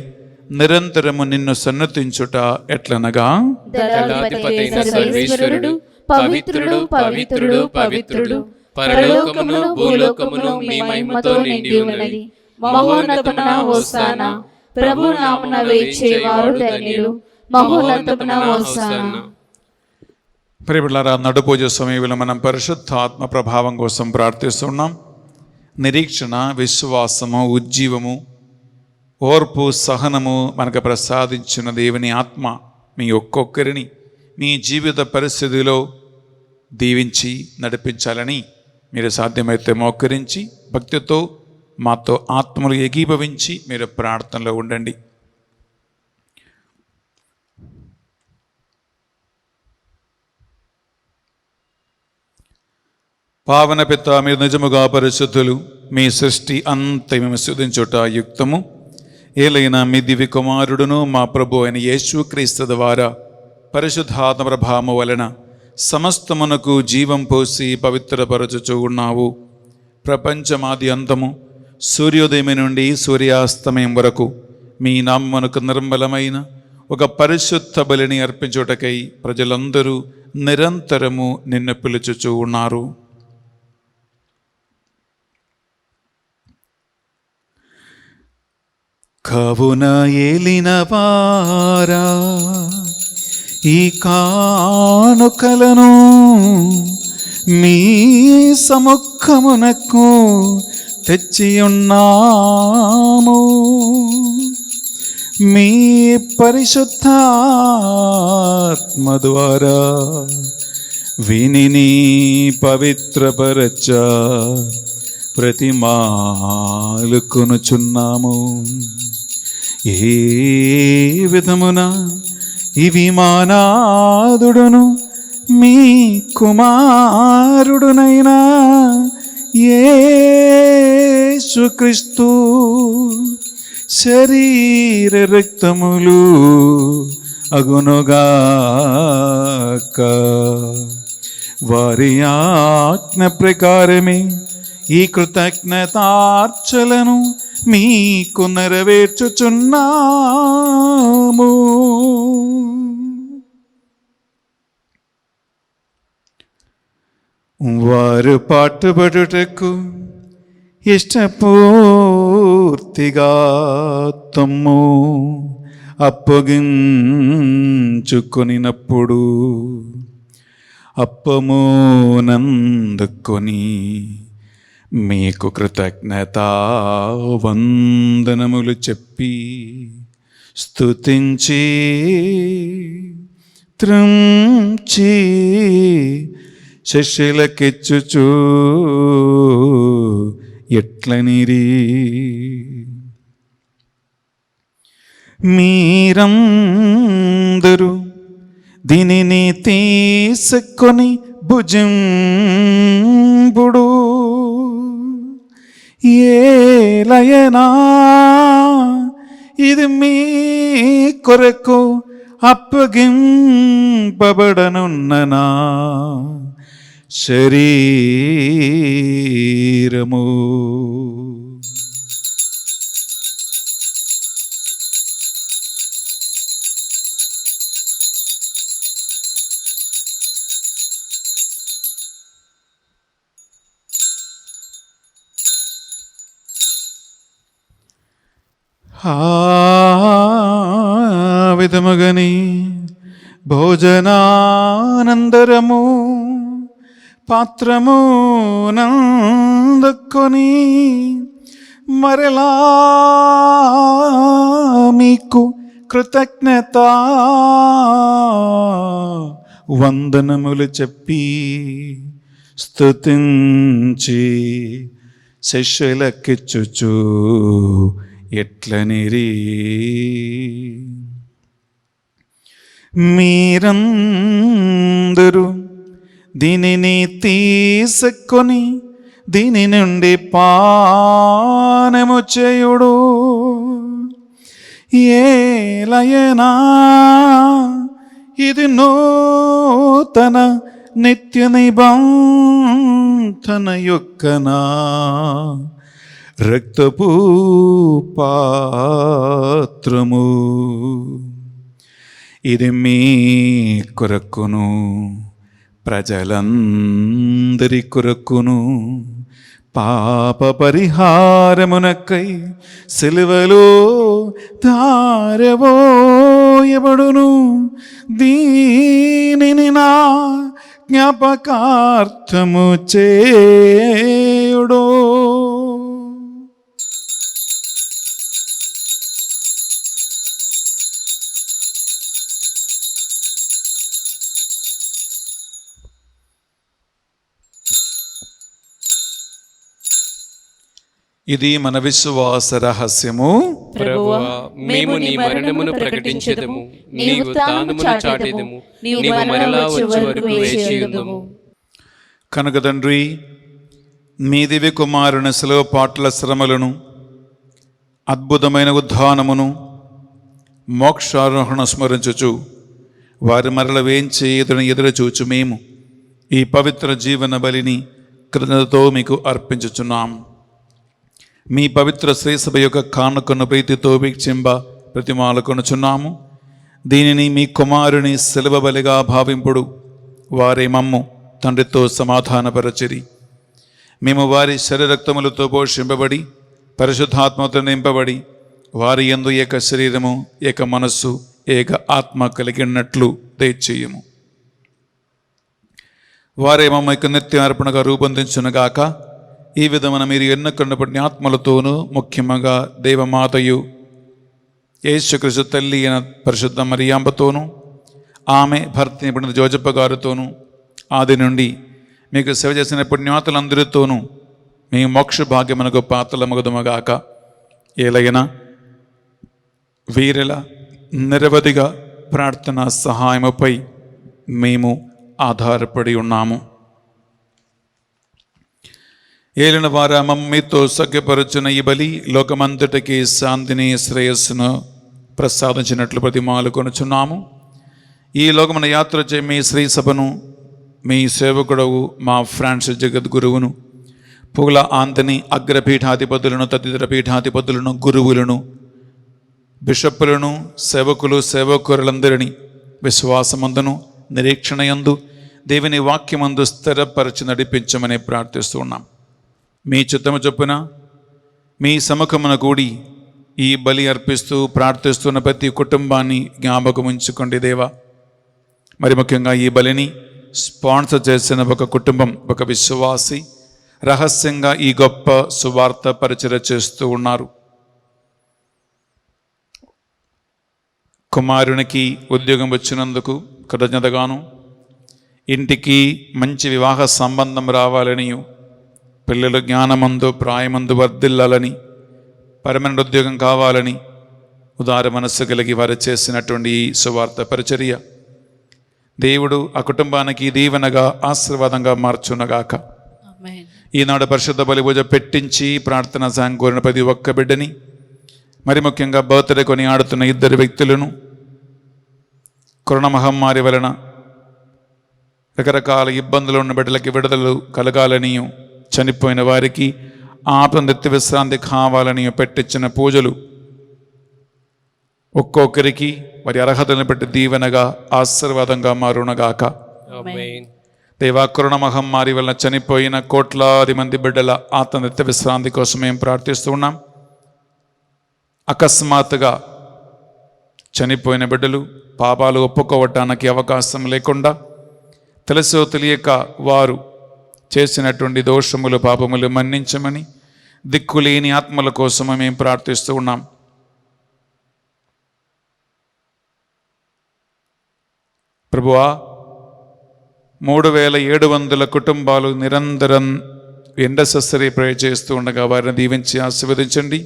Speaker 2: నిరంతరము నిన్ను సన్నతించుట ఎట్లనగా,
Speaker 5: దళాధిపతైన సర్వేశ్వరుడు పవిత్రుడు పవిత్రుడు పవిత్రుడు, పరలోకమును భూలోకమును మీ మహిమతో నిండి ఉన్నది. మహోన్నతమున హోసానా, ప్రభు నామమున వేచేవారు ధన్యులు. మహోన్నతమున హోసానా.
Speaker 2: ప్రియబిడ్డలారా, నడుపూజ సమయంలో మనం పరిశుద్ధాత్మ ప్రభావం కోసం ప్రార్థిస్తున్నాం. నిరీక్షణ, విశ్వాసము, ఉజ్జీవము, ఓర్పు, సహనము మనకు ప్రసాదించిన దేవుని ఆత్మ మీ ఒక్కొక్కరిని మీ జీవిత పరిస్థితిలో దీవించి నడిపించాలని మీరు సాధ్యమైతే మోకరించి భక్తితో మాతో ఆత్మలు ఏకీభవించి మీరు ప్రార్థనలో ఉండండి. పావన పిత, మీరు నిజముగా పరిశుద్ధులు. మీ సృష్టి అంత మేము శుద్ధించుట యుక్తము. ఏలైనా మీ దివ్య కుమారుడును మా ప్రభు అయిన యేసుక్రీస్తు ద్వారా పరిశుద్ధాత్మ ప్రభావము వలన సమస్తమునకు జీవం పోసి పవిత్రపరచుచూ ఉన్నావు. ప్రపంచమాది అంతము సూర్యోదయం నుండి సూర్యాస్తమయం వరకు మీ నామమునకు నిర్మలమైన ఒక పరిశుద్ధ బలిని అర్పించుటకై ప్రజలందరూ నిరంతరము నిన్ను పిలుచుచూ ఉన్నారు.
Speaker 1: కావున ఏలిన వారా, ఈ కానుకలను మీ సముఖమునకు తెచ్చియున్నాము. మీ పరిశుద్ధాత్మ ద్వారా వినిని పవిత్రపరచ ప్రతిమాలు కొనుచున్నాము. ఏ విధమున ఇవి మానాదుడును మీ కుమారుడునైనా యేసుక్రీస్తు శరీర రక్తములు అగునుగాక. వారి ఆజ్ఞ ప్రకారమే ఈ కృతజ్ఞతార్చలను మీకు నెరవేర్చుచున్నాము. వారు పాటుపడుటకు ఇష్టపూర్తిగా తమ్ము అప్పగించుకొనినప్పుడు అప్పము నందుకొని మీకు కృతజ్ఞతా వందనములు చెప్పి స్తుతించి త్రుంచి శిష్యులకిచ్చుచు ఎట్లనిరి, మీరందరూ దీనిని తీసుకొని భుజింపుడు. ఏలయనా ఇది మీ కొరకు అప్పగింపబడనున్ననా శరీరము. ఆ విధముగని భోజనానందరము పాత్రము నందుకొని మరలా మీకు కృతజ్ఞత వందనములు చెప్పి స్తుతించి శిష్యులకిచ్చుచు ఎట్లనిరి, మీరందరూ దీనిని తీసుకొని దీని నుండి పానము చేయుడు. ఏలయనా ఇది నూతన నిత్య నిబంధన యొక్కనా రక్తపు పాత్రము, ఇది మీ కొరకును ప్రజలందరి కొరకును పాప పరిహారమునకై సిలువలో ధారబోయబడును. దీనిని నా జ్ఞాపకార్థము చేయుడు. ఇది మన విశ్వాస రహస్యము.
Speaker 3: ప్రభువా, మేము నీ మరణమును ప్రకటించెదము, నీ ఉత్థానమును చాటెదము, నీవు మరలా వచ్చే వరకు వేచియుందుము.
Speaker 1: కనుక తండ్రి, మీ దివ్య కుమారుని శిలువ పాటల శ్రమలను, అద్భుతమైన ఉత్థానమును, మోక్షారోహణ స్మరించుచు వారి మరల వేంచే ఎదురు చూచు మేము ఈ పవిత్ర జీవన బలిని కృతజ్ఞతతో మీకు అర్పించుచున్నాం. మీ పవిత్ర శ్రీసభ యొక్క కానుకను ప్రీతితో వీక్షింప ప్రతిమాలకొనుచున్నాము. దీనిని మీ కుమారుని శిలువ బలిగా భావింపుడు. వారే మమ్ము తండ్రితో సమాధానపరచిరి. మేము వారి శరీరక్తములతో పోషింపబడి పరిశుద్ధాత్మతో నింపబడి వారి యందు ఏక శరీరము, ఏక మనస్సు, ఏక ఆత్మ కలిగినట్లు దయచేయము. వారే మమ్మ యొక్క నిత్య అర్పణగా రూపొందించునుగాక. ఈ విధమున మీరు ఎన్నుకొన్నబడిన ఆత్మలతోనూ, ముఖ్యముగా దేవమాతయు యేసుక్రీస్తు తల్లి అయిన పరిశుద్ధ మరియాంబతోనూ, ఆమె భర్త నిపుణుడు జోజప్ప గారితోనూ, ఆది నుండి మీకు సేవ చేసిన పుణ్యాతులందరితోనూ మీ మోక్ష భాగ్యమునకు పాత్రలమగుదుమగాక. ఏలైనా వీరిల నిరవధిగా ప్రార్థనా సహాయముపై మేము ఆధారపడి ఉన్నాము. ఏలిన వారా మమ్మీతో సఖ్యపరుచున్న ఈ బలి లోకమంతటికి శాంతిని, శ్రేయస్సును ప్రసాదించినట్లు ప్రతిమాలు కొనుచున్నాము. ఈ లోకమున యాత్ర చే మీ శ్రీ సభను, మీ సేవకుడవు మా ఫ్రాన్సిస్ జగద్గురువును, పుగల ఆంతని అగ్రపీఠాధిపతులను, తదితర పీఠాధిపతులను, గురువులను, బిషప్పులను, సేవకులు, సేవకులందరినీ విశ్వాసమందును, నిరీక్షణయందు, దేవుని వాక్యమందు స్థిరపరచి నడిపించమని ప్రార్థిస్తూ ఉన్నాం. మీ చిత్తము చొప్పున మీ సముఖమున కూడి ఈ బలి అర్పిస్తూ ప్రార్థిస్తున్న ప్రతి కుటుంబాన్ని జ్ఞాపకం ఉంచుకోండి దేవా. మరి ముఖ్యంగా ఈ బలిని స్పాన్సర్ చేసిన ఒక కుటుంబం, ఒక విశ్వాసి రహస్యంగా ఈ గొప్ప సువార్త పరిచర్య చేస్తూ ఉన్నారు. కుమారునికి ఉద్యోగం వచ్చినందుకు కృతజ్ఞతగాను, ఇంటికి మంచి వివాహ సంబంధం రావాలని, పిల్లలు జ్ఞానమందు ప్రాయమందు వర్ధిల్లాలని, పరమనెంట్ ఉద్యోగం కావాలని ఉదార మనస్సు కలిగి వారు చేసినటువంటి ఈ సువార్త పరిచర్య దేవుడు ఆ కుటుంబానికి దీవెనగా, ఆశీర్వాదంగా మార్చునగాక. ఈనాడు పరిశుద్ధ బలి పూజ పెట్టించి ప్రార్థన సాయం కోరిన ప్రతి ఒక్క బిడ్డని, మరి ముఖ్యంగా బర్త్డే కొని ఆడుతున్న ఇద్దరు వ్యక్తులను, కరోనా మహమ్మారి వలన రకరకాల ఇబ్బందులు ఉన్న బిడ్డలకి విడుదల కలగాలని, చనిపోయిన వారికి ఆత్మ నిత్య విశ్రాంతి కావాలని పెట్టించిన పూజలు ఒక్కొక్కరికి వారి అర్హతలను బట్టి దీవెనగా, ఆశీర్వాదంగా మారునగాక. దేవా, కరోనా మహమ్మారి వలన చనిపోయిన కోట్లాది మంది బిడ్డల ఆత్మ నిత్య విశ్రాంతి కోసం మేము ప్రార్థిస్తూ ఉన్నాం. అకస్మాత్తుగా చనిపోయిన బిడ్డలు పాపాలు ఒప్పుకోవటానికి అవకాశం లేకుండా తెలుసో తెలియక వారు చేసినటువంటి దోషములు, పాపములు మన్నించమని దిక్కులేని ఆత్మల కోసము మేము ప్రార్థిస్తూ ఉన్నాం. ప్రభువా, 3700 కుటుంబాలు నిరంతరం ఎండసెసరీ ప్రే చేస్తూ ఉండగా వారిని దీవించి ఆశీర్వదించండి.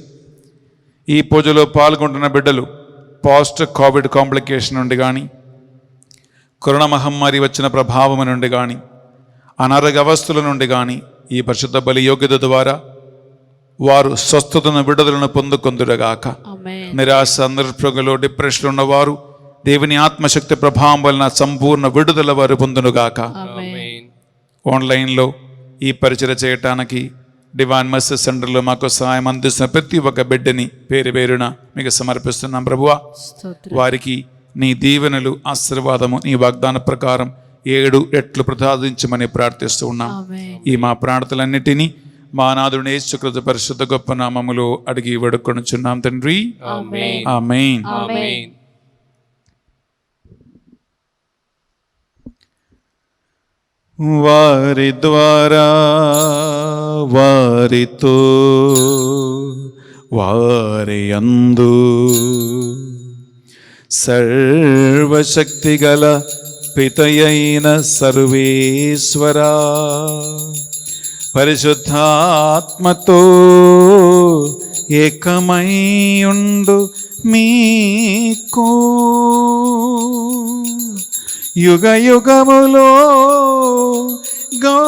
Speaker 1: ఈ పూజలో పాల్గొంటున్న బిడ్డలు పోస్ట్ కోవిడ్ కాంప్లికేషన్ నుండి కానీ, కరోనా మహమ్మారి వచ్చిన ప్రభావం నుండి కానీ, అనారోగ్య అవస్థల నుండి కానీ ఈ పరిశుద్ధ బలి యోగ్యత ద్వారా వారు స్వస్థతను, విడుదలను పొందుకొందురుగాక. నిరాశ, నిరుపయోగంలో, డిప్రెషన్లో ఉన్నవారు దేవుని ఆత్మశక్తి ప్రభావం వలన సంపూర్ణ విడుదల వారు పొందునుగాక. ఆన్లైన్లో ఈ పరిచర్య చేయటానికి డివైన్ మర్సీ సెంటర్లో మాకు సహాయం అందిస్తున్న ప్రతి ఒక్క బిడ్డని పేరు పేరున మీకు సమర్పిస్తున్నాం ప్రభువా. వారికి నీ దీవెనలు ఆశీర్వాదము నీ వాగ్దాన ప్రకారం 7 రెట్లు ప్రసాదించమని ప్రార్థిస్తూ ఉన్నాం. ఈ మా ప్రార్థనలన్నిటినీ మా నాథుని యేసుక్రీస్తు పరిశుద్ధ గొప్ప నామములో అడిగి వేడుకొనుచున్నాం తండ్రి. ఆమేన్. వారి ద్వారా వారితో వారి యందు సర్వశక్తిగల పితయైన సర్వేశ్వరా పరిశుద్ధాత్మతో ఏకమైయుండు మీకు యుగ యుగములో గౌరవ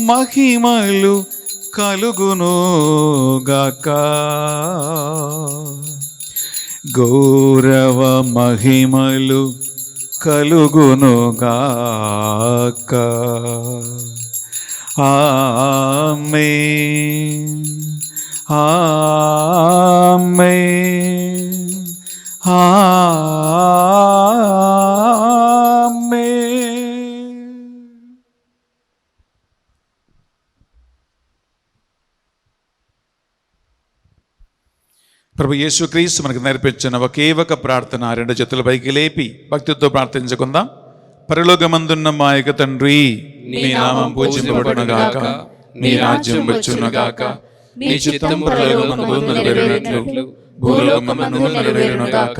Speaker 1: మహిమలు కలుగునుగాక. గౌరవ మహిమలు కలుగునుగాక. ఆమేన్. ఆమేన్. ఆమేన్. ప్రభు యేసుక్రీస్తు మనకు నేర్పించిన ఒకే ఒక ప్రార్థన 2 చేతుల పైకి లేపి భక్తితో ప్రార్థించుకుందాం. పరలోకమందున్న మా యొక్క తండ్రి, నీ నామం పూజింపబడునుగాక, నీ రాజ్యం వచ్చునుగాక, నీ చిత్తము పరలోకమందు నెరవేరునట్లు భూలోకమందు నెరవేరునుగాక.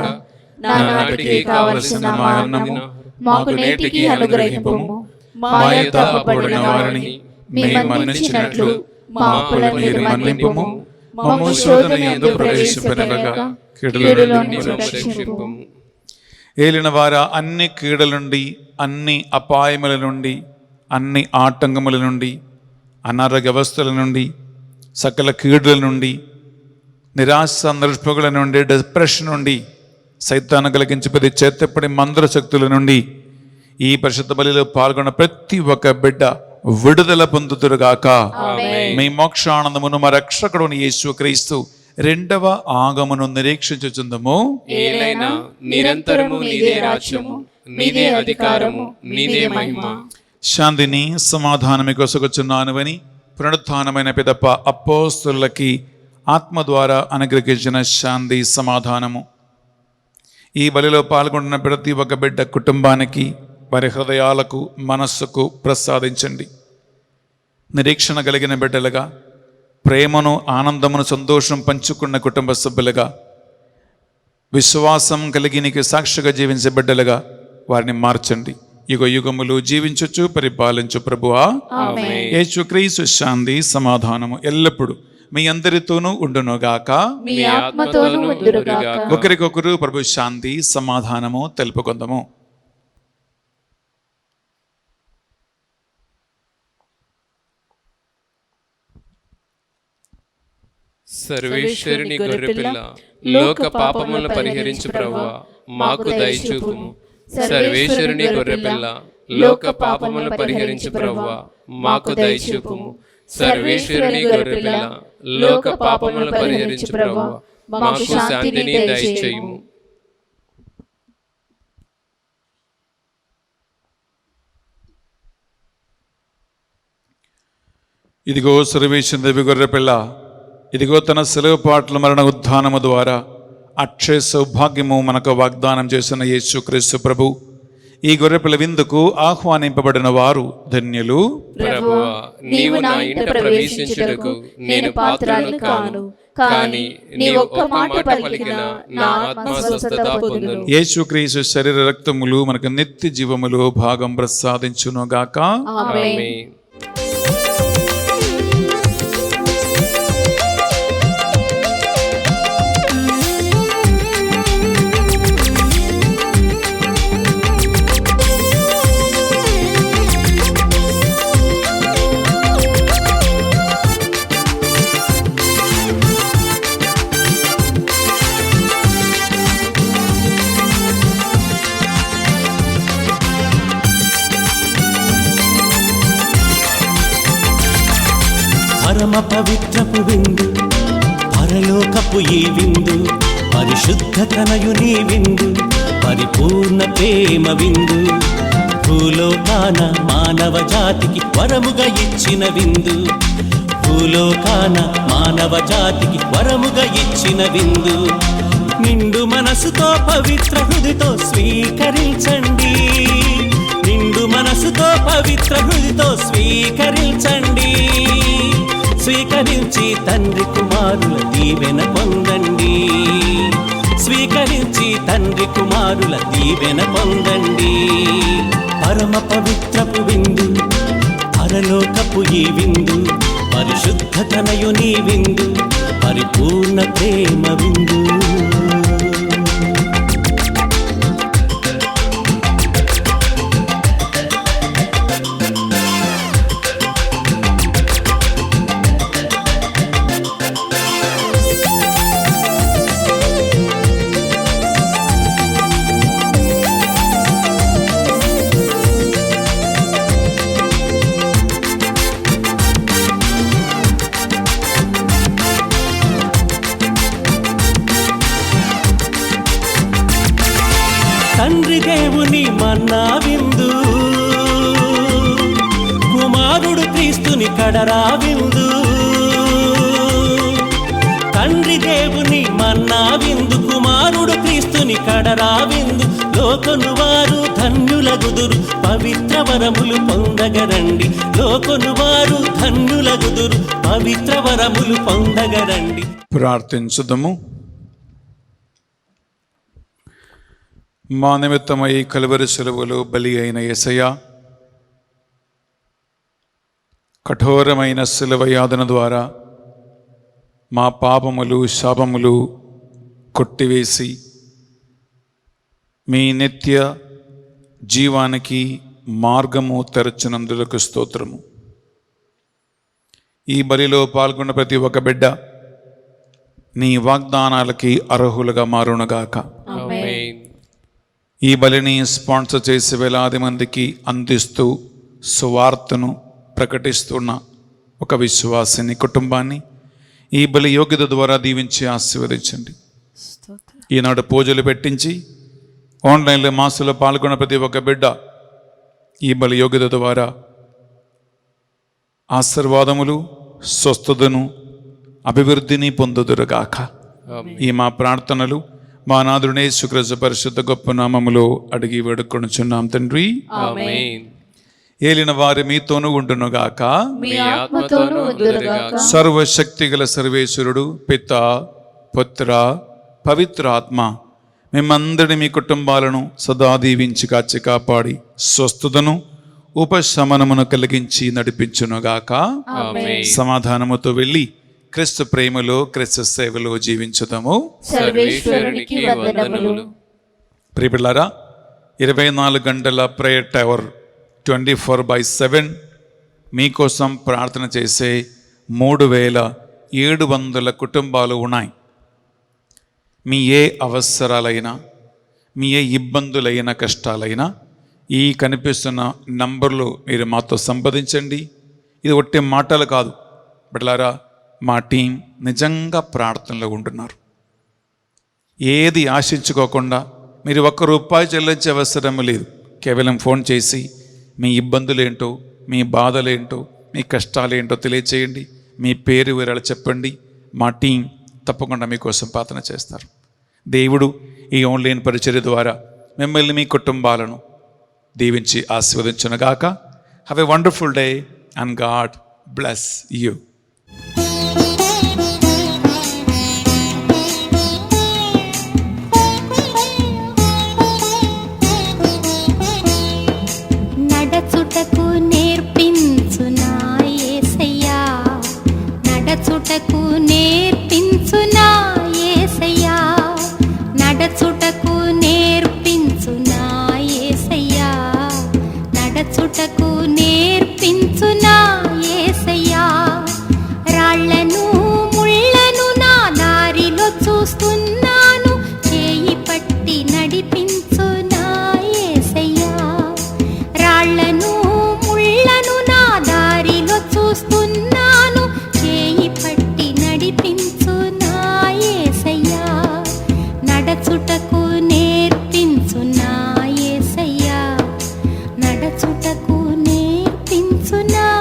Speaker 1: నానాటికి కావలసిన మా అన్నము మాకు నేటికి అనుగ్రహింపుము. మా యొద్ద అప్పుబడిన వారిని మేము మన్నించినట్లు మా అప్పులను మీరు మన్నింపుము. మమ్ము శోధన యందు ప్రవేశపెట్టగా కీడుల నుండి రక్షింపుము. ఏలిన వారా, అన్ని కీడుల నుండి, అన్ని అపాయముల నుండి, అన్ని ఆటంకముల నుండి, అనారోగ్య వ్యవస్థల నుండి, సకల కీడుల నుండి, నిరాశ నిరుష్పగుల నుండి, డిప్రెషన్ నుండి, సైతాన్ని కలిగించి ప్రతి చేతపడి మందర శక్తుల నుండి ఈ పరిశుద్ధ బలిలో పాల్గొన్న ప్రతి ఒక్క బిడ్డ విడుదల పొందుతురుగాక. మీ మోక్షానందమును మా రక్షకుడుని యేసుక్రీస్తు 2వ ఆగమను నిరీక్షించుచుందము.
Speaker 3: ఏలైనా నిరంతరము నీదే రాజ్యము, నీదే అధికారము, నీదే మహిమ.
Speaker 1: శాంతిని సమాధానమి కొసగుచున్నానువని పునరుత్థానమైన పిదప అపోస్తులకి ఆత్మ ద్వారా అనుగ్రహించిన శాంతి సమాధానము ఈ బలిలో పాల్గొన్న ప్రతి ఒక్క బిడ్డ కుటుంబానికి, వారి హృదయాలకు, మనస్సుకు ప్రసాదించండి. నిరీక్షణ కలిగిన బిడ్డలుగా, ప్రేమను, ఆనందమును, సంతోషం పంచుకున్న కుటుంబ సభ్యులుగా, విశ్వాసం కలిగి నీకు సాక్షిగా జీవించే బిడ్డలుగా వారిని మార్చండి. యుగ యుగములు జీవించచ్చు పరిపాలించు ప్రభువా. యేసుక్రీస్తు శాంతి సమాధానము ఎల్లప్పుడూ మీ అందరితోనూ ఉండునుగాక. ఒకరికొకరు ప్రభు శాంతి సమాధానము తెలుపుకుందాము.
Speaker 3: సర్వేశ్వరుని గొర్రెపిల్ల, లోక పాపములను పరిహరించు ప్రభువా, మాకు దయచూపుము. సర్వేశ్వరుని గొర్రెపిల్ల, లోక పాపములను పరిహరించు ప్రభువా, మాకు దయచూపుము. సర్వేశ్వరుని గొర్రెపిల్ల, లోక పాపములను పరిహరించు ప్రభువా, మాకు శాంతిని దయచేయుము.
Speaker 1: ఇదిగో సర్వేశ్వరుని దేవి గొర్రెపిల్ల, ఇదిగో తన సెలవు పాటల మరణ ఉత్థానము ద్వారా అక్షయ సౌభాగ్యము మనకు వాగ్దానం చేసిన యేసుక్రీస్తు ప్రభు, ఈ గొర్రెపిల్ల విందుకు ఆహ్వానింపబడిన వారు ధన్యులు.
Speaker 3: ప్రభువా, నీవు నా ఇంట ప్రవేశించుటకు నేను పాత్రను కాను, కానీ నీవు ఒక్క మాట పలికినా నా ఆత్మ స్వస్థత పొందును.
Speaker 1: యేసుక్రీస్తు శరీర రక్తములు మనకు నిత్య జీవములో భాగం ప్రసాదించునుగాక.
Speaker 3: ఆమేన్.
Speaker 6: పరమ పవిత్రపు విందు, పరలోకపు ఈ విందు, పరిశుద్ధ తనయుని విందు, పరిపూర్ణ ప్రేమ విందు, భూలోకాన మానవ జాతికి వరముగా ఇచ్చిన విందు, భూలోకాన మానవ జాతికి వరముగా ఇచ్చిన విందు. నిండు మనసుతో పవిత్ర హృదితో స్వీకరించండి, నిండు మనసుతో పవిత్ర హృదితో స్వీకరించండి. స్వీకరించి తండ్రి కుమారుల దీవెన పొందండి, స్వీకరించి తండ్రి కుమారుల దీవెన పొందండి. పరమ పవిత్రపు విందు, పరలోకపు ఈ విందు, పరిశుద్ధ తనయుని విందు, పరిపూర్ణ ప్రేమ విందు. తండ్రి దేవుని మన్నా విందు, కుమారుడు క్రీస్తుని కడరా విందు. తండ్రి దేవుని మన్నా విందు, కుమారుడు క్రీస్తుని కడరా విందు. లోకను వారు ధన్యులగుదురు, పవిత్ర వరములు పొందగరండి. లోకను వారు ధన్యులగుదురు, పవిత్ర వరములు పొందగరండి.
Speaker 1: ప్రార్థించుదము. మా నిమిత్తమై కలువరి శిలువలో బలి అయిన యేసయ్య, కఠోరమైన శిలువ యాతన ద్వారా మా పాపములు శాపములు కొట్టివేసి మీ నిత్య జీవానికి మార్గము తెరచినందులకు స్తోత్రము. ఈ బలిలో పాల్గొన్న ప్రతి ఒక్క బిడ్డ నీ వాగ్దానాలకి అర్హులుగా మారునుగాక.
Speaker 3: ఆమేన్.
Speaker 1: ఈ బలిని స్పాన్సర్ చేసి వేలాది మందికి అందిస్తూ సువార్తను ప్రకటిస్తున్న ఒక విశ్వాసిని కుటుంబాన్ని ఈ బలి యోగ్యత ద్వారా దీవించి ఆశీర్వదించండి. ఈనాడు పూజలు పెట్టించి ఆన్లైన్లో మాసంలో పాల్గొన్న ప్రతి ఒక్క బిడ్డ ఈ బలి యోగ్యత ద్వారా ఆశీర్వాదములు, స్వస్థతను, అభివృద్ధిని పొందుదురుగాక. ఈ మా ప్రార్థనలు మా నాథుడే యేసుక్రీస్తు పరిశుద్ధ గొప్ప నామములో అడిగి వేడుకొనుచున్నాం తండ్రి.
Speaker 3: ఆమేన్.
Speaker 1: ఏలిన వారి మీతోనూ ఉండునుగాక.
Speaker 5: మీ ఆత్మతోనూ ఉండునుగాక.
Speaker 1: సర్వశక్తిగల సర్వేశ్వరుడు పిత, పుత్ర, పవిత్ర ఆత్మ మిమ్మందరిని మీ కుటుంబాలను సదా దీవించి కాచి కాపాడి స్వస్థతను, ఉపశమనమును కలిగించి నడిపించునుగాక.
Speaker 3: ఆమేన్.
Speaker 1: సమాధానముతో వెళ్ళి క్రీస్తు ప్రేమలో, క్రీస్తు సేవలో జీవించుదాము.
Speaker 5: సర్వేశ్వరునికి వందనములు.
Speaker 1: ప్రియపిల్లారా, 24 గంటల ప్రేయర్ టవర్ 24/7 మీకోసం ప్రార్థన చేసే 3700 కుటుంబాలు ఉన్నాయి. మీ ఏ అవసరాలైనా, మీ ఏ ఇబ్బందులైన, కష్టాలైనా ఈ కనిపిస్తున్న నంబర్లు మీరు మాతో సంప్రదించండి. ఇది ఒట్టి మాటలు కాదు బిడ్డలారా, మా టీం నిజంగా ప్రార్థనలో ఉంటున్నారు. ఏది ఆశించుకోకుండా మీరు ₹1 చెల్లించే అవసరం లేదు. కేవలం ఫోన్ చేసి మీ ఇబ్బందులేంటో, మీ బాధలేంటో, మీ కష్టాలేంటో తెలియచేయండి. మీ పేరు వివరాలు చెప్పండి. మా టీం తప్పకుండా మీకోసం ప్రార్థన చేస్తారు. దేవుడు ఈ ఆన్లైన్ పరిచర్య ద్వారా మిమ్మల్ని, మీ కుటుంబాలను దీవించి ఆశీర్వదించునుగాక. Have a wonderful day and God bless you.
Speaker 4: నడచుటకు నేర్పించు నా యేసయ్యా, నడచుటకు నేర్పించు నా యేసయ్యా, నడచుటకు నేర్పించు నా యేసయ్యా, నడచుటకు నేర్పించు నా యేసయ్యా, నేర్పించునా